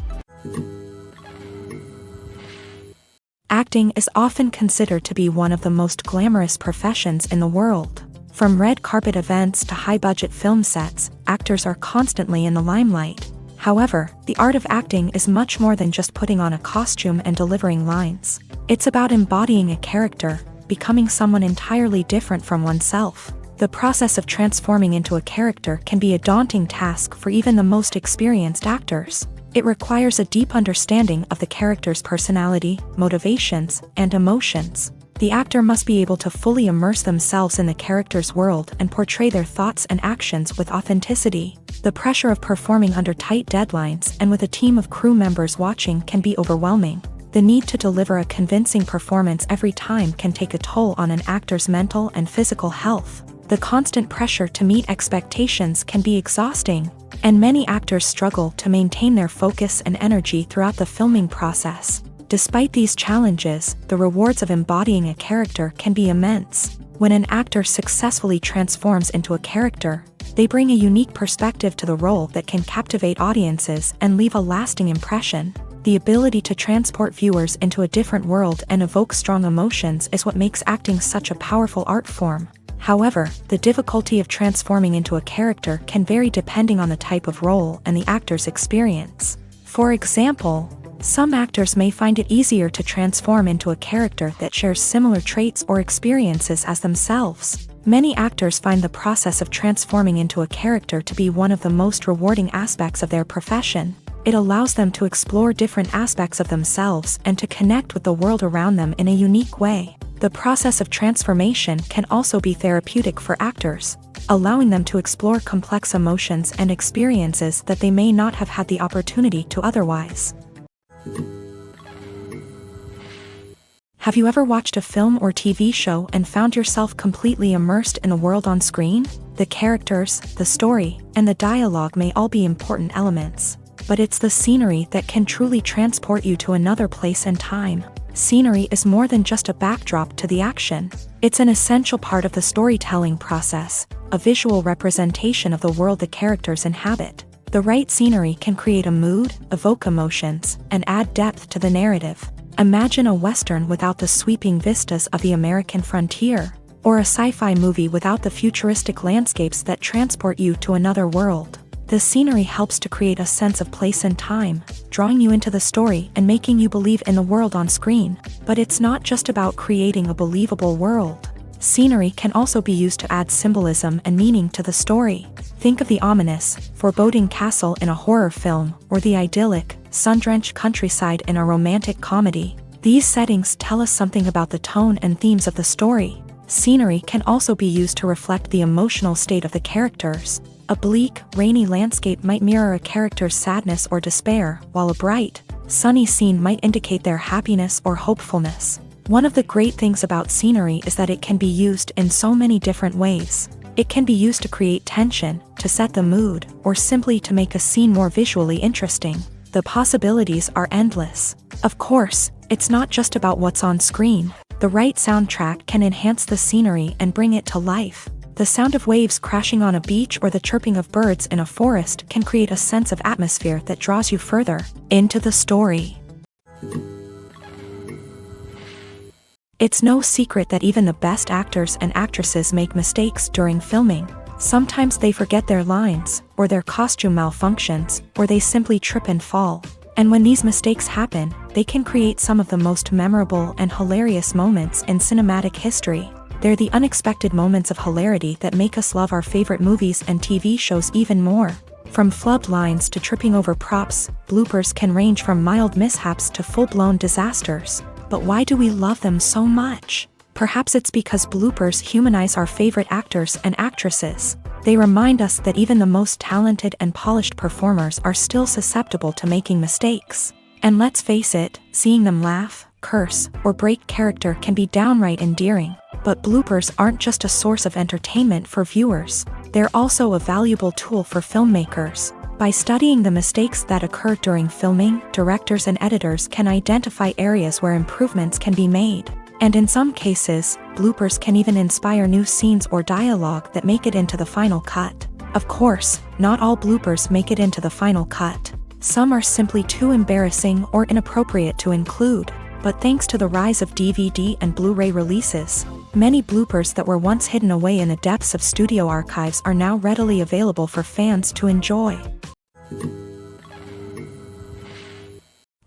Acting is often considered to be one of the most glamorous professions in the world. From red carpet events to high-budget film sets, actors are constantly in the limelight. However, the art of acting is much more than just putting on a costume and delivering lines. It's about embodying a character, becoming someone entirely different from oneself. The process of transforming into a character can be a daunting task for even the most experienced actors. It requires a deep understanding of the character's personality, motivations, and emotions. The actor must be able to fully immerse themselves in the character's world and portray their thoughts and actions with authenticity. The pressure of performing under tight deadlines and with a team of crew members watching can be overwhelming. The need to deliver a convincing performance every time can take a toll on an actor's mental and physical health. The constant pressure to meet expectations can be exhausting, and many actors struggle to maintain their focus and energy throughout the filming process. Despite these challenges, the rewards of embodying a character can be immense. When an actor successfully transforms into a character, they bring a unique perspective to the role that can captivate audiences and leave a lasting impression. The ability to transport viewers into a different world and evoke strong emotions is what makes acting such a powerful art form. However, the difficulty of transforming into a character can vary depending on the type of role and the actor's experience. For example, some actors may find it easier to transform into a character that shares similar traits or experiences as themselves. Many actors find the process of transforming into a character to be one of the most rewarding aspects of their profession. It allows them to explore different aspects of themselves and to connect with the world around them in a unique way. The process of transformation can also be therapeutic for actors, allowing them to explore complex emotions and experiences that they may not have had the opportunity to otherwise. Have you ever watched a film or TV show and found yourself completely immersed in the world on screen? The characters, the story, and the dialogue may all be important elements, but it's the scenery that can truly transport you to another place and time. Scenery is more than just a backdrop to the action. It's an essential part of the storytelling process, a visual representation of the world the characters inhabit. The right scenery can create a mood, evoke emotions, and add depth to the narrative. Imagine a Western without the sweeping vistas of the American frontier, or a sci-fi movie without the futuristic landscapes that transport you to another world. The scenery helps to create a sense of place and time, drawing you into the story and making you believe in the world on screen. But it's not just about creating a believable world. Scenery can also be used to add symbolism and meaning to the story. Think of the ominous, foreboding castle in a horror film, or the idyllic, sun-drenched countryside in a romantic comedy. These settings tell us something about the tone and themes of the story. Scenery can also be used to reflect the emotional state of the characters. A bleak, rainy landscape might mirror a character's sadness or despair, while a bright, sunny scene might indicate their happiness or hopefulness. One of the great things about scenery is that it can be used in so many different ways. It can be used to create tension, to set the mood, or simply to make a scene more visually interesting. The possibilities are endless. Of course, it's not just about what's on screen. The right soundtrack can enhance the scenery and bring it to life. The sound of waves crashing on a beach or the chirping of birds in a forest can create a sense of atmosphere that draws you further into the story. It's no secret that even the best actors and actresses make mistakes during filming. Sometimes they forget their lines, or their costume malfunctions, or they simply trip and fall. And when these mistakes happen, they can create some of the most memorable and hilarious moments in cinematic history. They're the unexpected moments of hilarity that make us love our favorite movies and TV shows even more. From flubbed lines to tripping over props, bloopers can range from mild mishaps to full-blown disasters. But why do we love them so much? Perhaps it's because bloopers humanize our favorite actors and actresses. They remind us that even the most talented and polished performers are still susceptible to making mistakes. And let's face it, seeing them laugh, curse, or break character can be downright endearing. But bloopers aren't just a source of entertainment for viewers. They're also a valuable tool for filmmakers. By studying the mistakes that occur during filming, directors and editors can identify areas where improvements can be made. And in some cases, bloopers can even inspire new scenes or dialogue that make it into the final cut. Of course, not all bloopers make it into the final cut. Some are simply too embarrassing or inappropriate to include. But thanks to the rise of DVD and Blu-ray releases, many bloopers that were once hidden away in the depths of studio archives are now readily available for fans to enjoy.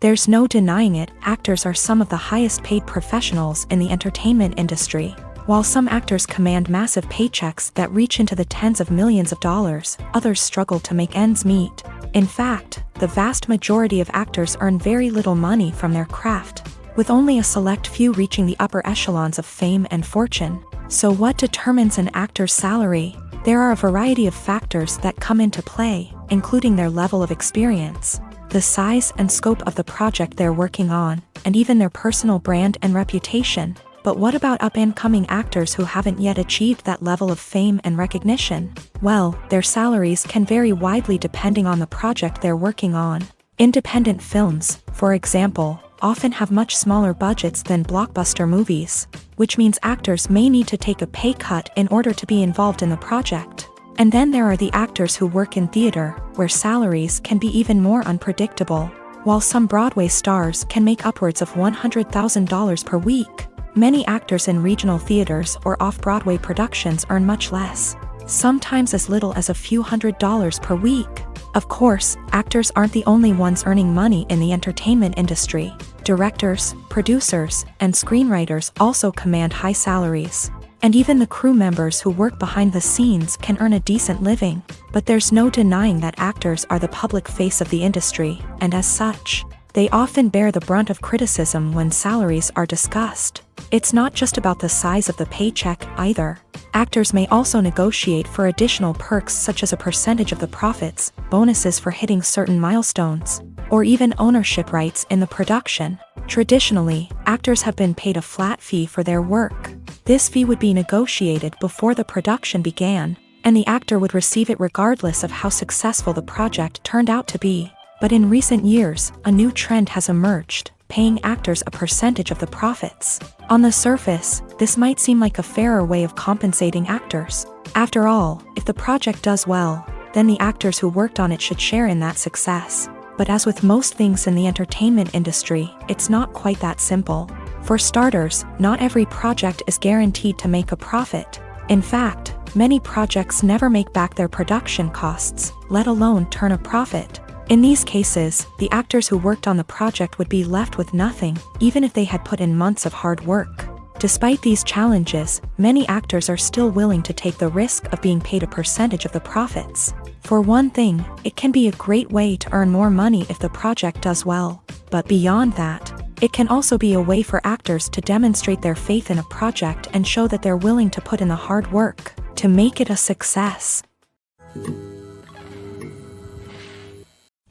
There's no denying it, actors are some of the highest paid professionals in the entertainment industry. While some actors command massive paychecks that reach into the tens of millions of dollars, others struggle to make ends meet. In fact, the vast majority of actors earn very little money from their craft, with only a select few reaching the upper echelons of fame and fortune. So what determines an actor's salary? There are a variety of factors that come into play, including their level of experience, the size and scope of the project they're working on, and even their personal brand and reputation. But what about up-and-coming actors who haven't yet achieved that level of fame and recognition? Well, their salaries can vary widely depending on the project they're working on. Independent films, for example, often have much smaller budgets than blockbuster movies, which means actors may need to take a pay cut in order to be involved in the project. And then there are the actors who work in theater, where salaries can be even more unpredictable. While some Broadway stars can make upwards of $100,000 per week, many actors in regional theaters or off-Broadway productions earn much less, sometimes as little as a few $100s per week. Of course, actors aren't the only ones earning money in the entertainment industry. Directors, producers, and screenwriters also command high salaries. And even the crew members who work behind the scenes can earn a decent living. But there's no denying that actors are the public face of the industry, and as such, they often bear the brunt of criticism when salaries are discussed. It's not just about the size of the paycheck, either. Actors may also negotiate for additional perks such as a percentage of the profits, bonuses for hitting certain milestones, or even ownership rights in the production. Traditionally, actors have been paid a flat fee for their work. This fee would be negotiated before the production began, and the actor would receive it regardless of how successful the project turned out to be. But in recent years, a new trend has emerged, paying actors a percentage of the profits. On the surface, this might seem like a fairer way of compensating actors. After all, if the project does well, then the actors who worked on it should share in that success. But as with most things in the entertainment industry, it's not quite that simple. For starters, not every project is guaranteed to make a profit. In fact, many projects never make back their production costs, let alone turn a profit. In these cases, the actors who worked on the project would be left with nothing, even if they had put in months of hard work. Despite these challenges, many actors are still willing to take the risk of being paid a percentage of the profits. For one thing, it can be a great way to earn more money if the project does well. But beyond that, it can also be a way for actors to demonstrate their faith in a project and show that they're willing to put in the hard work to make it a success.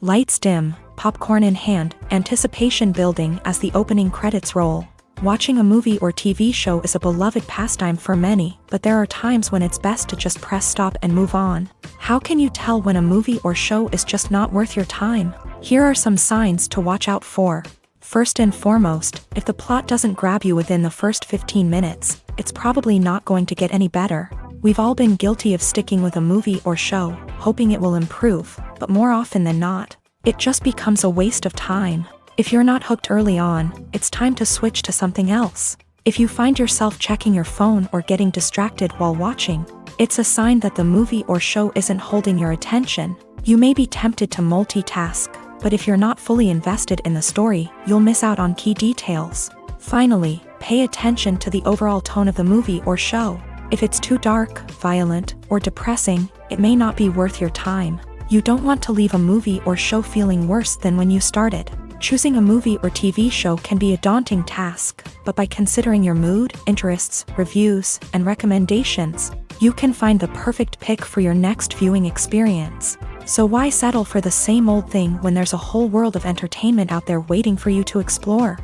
Lights dim, popcorn in hand, anticipation building as the opening credits roll. Watching a movie or TV show is a beloved pastime for many, but there are times when it's best to just press stop and move on. How can you tell when a movie or show is just not worth your time? Here are some signs to watch out for. First and foremost, if the plot doesn't grab you within the first 15 minutes, it's probably not going to get any better. We've all been guilty of sticking with a movie or show, hoping it will improve, but more often than not, it just becomes a waste of time. If you're not hooked early on, it's time to switch to something else. If you find yourself checking your phone or getting distracted while watching, it's a sign that the movie or show isn't holding your attention. You may be tempted to multitask, but if you're not fully invested in the story, you'll miss out on key details. Finally, pay attention to the overall tone of the movie or show. If it's too dark, violent, or depressing, it may not be worth your time. You don't want to leave a movie or show feeling worse than when you started. Choosing a movie or TV show can be a daunting task, but by considering your mood, interests, reviews, and recommendations, you can find the perfect pick for your next viewing experience. So why settle for the same old thing when there's a whole world of entertainment out there waiting for you to explore?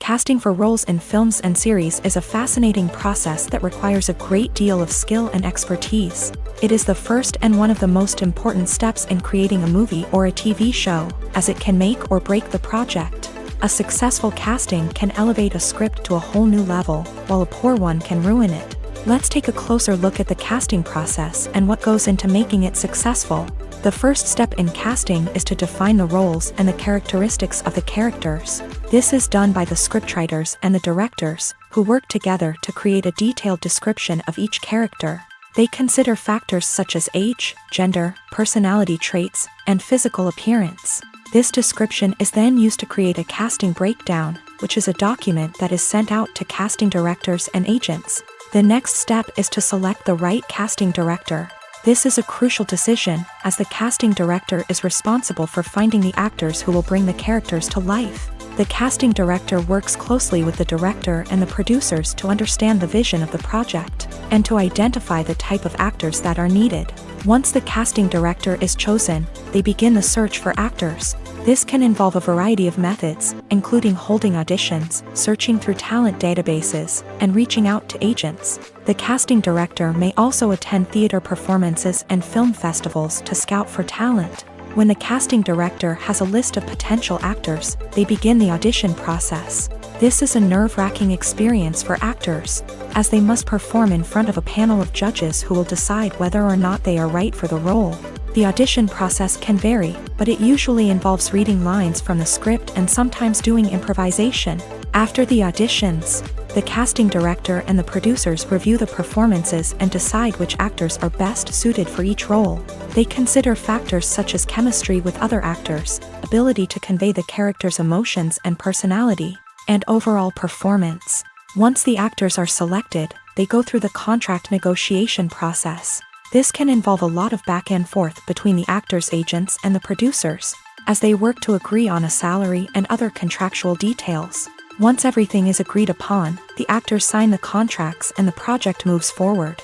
Casting for roles in films and series is a fascinating process that requires a great deal of skill and expertise. It is the first and one of the most important steps in creating a movie or a TV show, as it can make or break the project. A successful casting can elevate a script to a whole new level, while a poor one can ruin it. Let's take a closer look at the casting process and what goes into making it successful. The first step in casting is to define the roles and the characteristics of the characters. This is done by the scriptwriters and the directors, who work together to create a detailed description of each character. They consider factors such as age, gender, personality traits, and physical appearance. This description is then used to create a casting breakdown, which is a document that is sent out to casting directors and agents. The next step is to select the right casting director. This is a crucial decision, as the casting director is responsible for finding the actors who will bring the characters to life. The casting director works closely with the director and the producers to understand the vision of the project, and to identify the type of actors that are needed. Once the casting director is chosen, they begin the search for actors. This can involve a variety of methods, including holding auditions, searching through talent databases, and reaching out to agents. The casting director may also attend theater performances and film festivals to scout for talent. When the casting director has a list of potential actors, they begin the audition process. This is a nerve-wracking experience for actors, as they must perform in front of a panel of judges who will decide whether or not they are right for the role. The audition process can vary, but it usually involves reading lines from the script and sometimes doing improvisation. After the auditions, the casting director and the producers review the performances and decide which actors are best suited for each role. They consider factors such as chemistry with other actors, ability to convey the character's emotions and personality, and overall performance. Once the actors are selected, they go through the contract negotiation process. This can involve a lot of back and forth between the actors' agents and the producers, as they work to agree on a salary and other contractual details. Once everything is agreed upon, the actors sign the contracts and the project moves forward.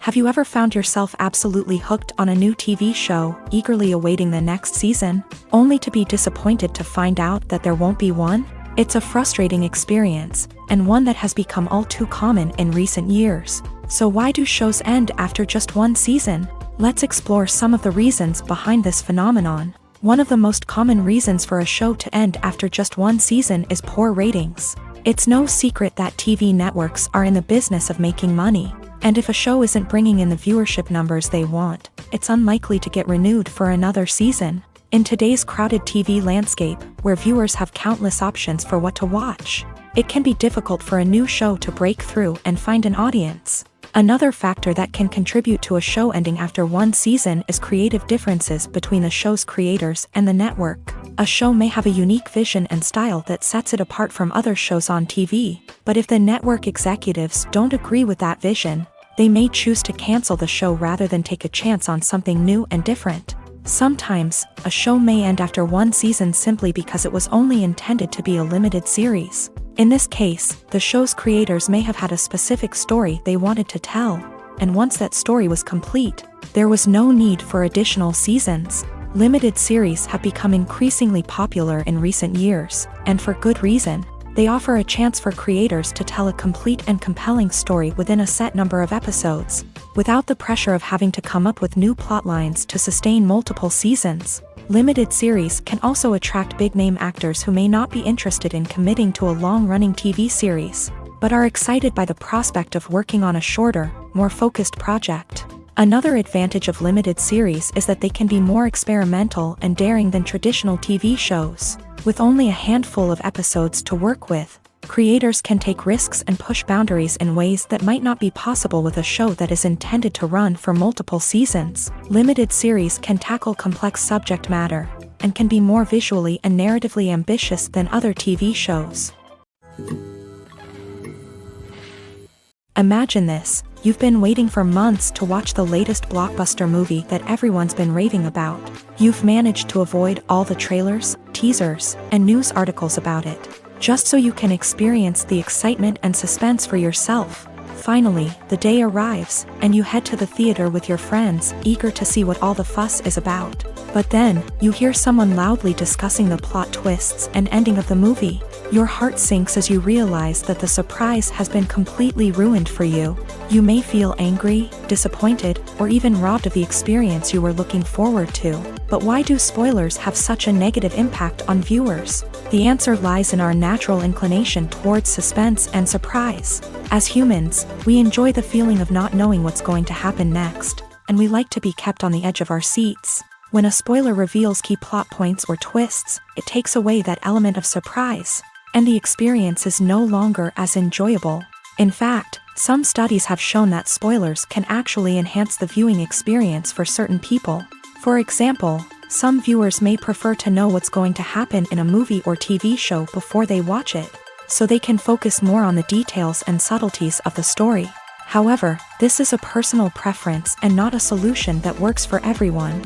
Have you ever found yourself absolutely hooked on a new TV show, eagerly awaiting the next season, only to be disappointed to find out that there won't be one? It's a frustrating experience, and one that has become all too common in recent years. So why do shows end after just one season? Let's explore some of the reasons behind this phenomenon. One of the most common reasons for a show to end after just one season is poor ratings. It's no secret that TV networks are in the business of making money, and if a show isn't bringing in the viewership numbers they want, it's unlikely to get renewed for another season. In today's crowded TV landscape, where viewers have countless options for what to watch, it can be difficult for a new show to break through and find an audience. Another factor that can contribute to a show ending after one season is creative differences between the show's creators and the network. A show may have a unique vision and style that sets it apart from other shows on TV, but if the network executives don't agree with that vision, they may choose to cancel the show rather than take a chance on something new and different. Sometimes, a show may end after one season simply because it was only intended to be a limited series. In this case, the show's creators may have had a specific story they wanted to tell, and once that story was complete, there was no need for additional seasons. Limited series have become increasingly popular in recent years, and for good reason. They offer a chance for creators to tell a complete and compelling story within a set number of episodes, without the pressure of having to come up with new plotlines to sustain multiple seasons. Limited series can also attract big-name actors who may not be interested in committing to a long-running TV series, but are excited by the prospect of working on a shorter, more focused project. Another advantage of limited series is that they can be more experimental and daring than traditional TV shows. With only a handful of episodes to work with, creators can take risks and push boundaries in ways that might not be possible with a show that is intended to run for multiple seasons. Limited series can tackle complex subject matter, and can be more visually and narratively ambitious than other TV shows. Imagine this: you've been waiting for months to watch the latest blockbuster movie that everyone's been raving about. You've managed to avoid all the trailers, teasers, and news articles about it, just so you can experience the excitement and suspense for yourself. Finally, the day arrives, and you head to the theater with your friends, eager to see what all the fuss is about. But then, you hear someone loudly discussing the plot twists and ending of the movie. Your heart sinks as you realize that the surprise has been completely ruined for you. You may feel angry, disappointed, or even robbed of the experience you were looking forward to. But why do spoilers have such a negative impact on viewers? The answer lies in our natural inclination towards suspense and surprise. As humans, we enjoy the feeling of not knowing what's going to happen next, and we like to be kept on the edge of our seats. When a spoiler reveals key plot points or twists, it takes away that element of surprise, and the experience is no longer as enjoyable. In fact, some studies have shown that spoilers can actually enhance the viewing experience for certain people. For example, some viewers may prefer to know what's going to happen in a movie or TV show before they watch it, so they can focus more on the details and subtleties of the story. However, this is a personal preference and not a solution that works for everyone.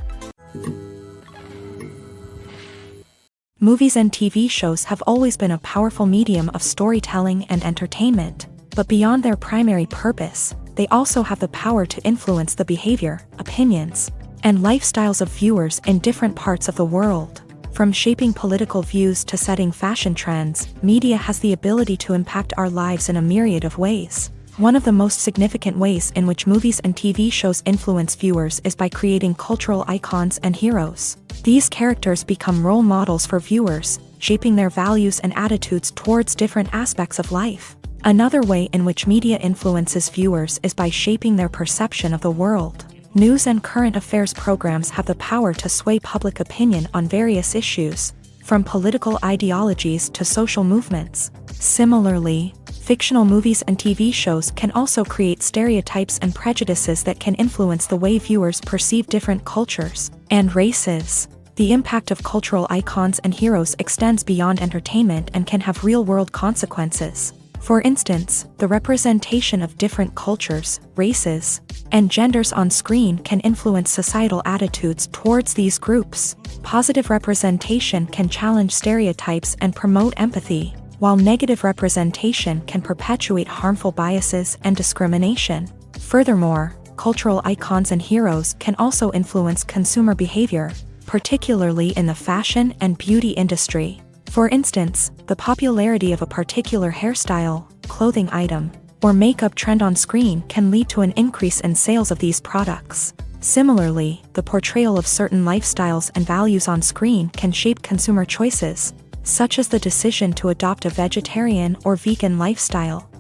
Movies and TV shows have always been a powerful medium of storytelling and entertainment, but beyond their primary purpose, they also have the power to influence the behavior, opinions, and lifestyles of viewers in different parts of the world. From shaping political views to setting fashion trends, media has the ability to impact our lives in a myriad of ways. One of the most significant ways in which movies and TV shows influence viewers is by creating cultural icons and heroes. These characters become role models for viewers, shaping their values and attitudes towards different aspects of life. Another way in which media influences viewers is by shaping their perception of the world. News and current affairs programs have the power to sway public opinion on various issues, from political ideologies to social movements. Similarly, fictional movies and TV shows can also create stereotypes and prejudices that can influence the way viewers perceive different cultures and races. The impact of cultural icons and heroes extends beyond entertainment and can have real-world consequences. For instance, the representation of different cultures, races, and genders on screen can influence societal attitudes towards these groups. Positive representation can challenge stereotypes and promote empathy, while negative representation can perpetuate harmful biases and discrimination. Furthermore, cultural icons and heroes can also influence consumer behavior, particularly in the fashion and beauty industry. For instance, the popularity of a particular hairstyle, clothing item, or makeup trend on screen can lead to an increase in sales of these products. Similarly, the portrayal of certain lifestyles and values on screen can shape consumer choices, such as the decision to adopt a vegetarian or vegan lifestyle.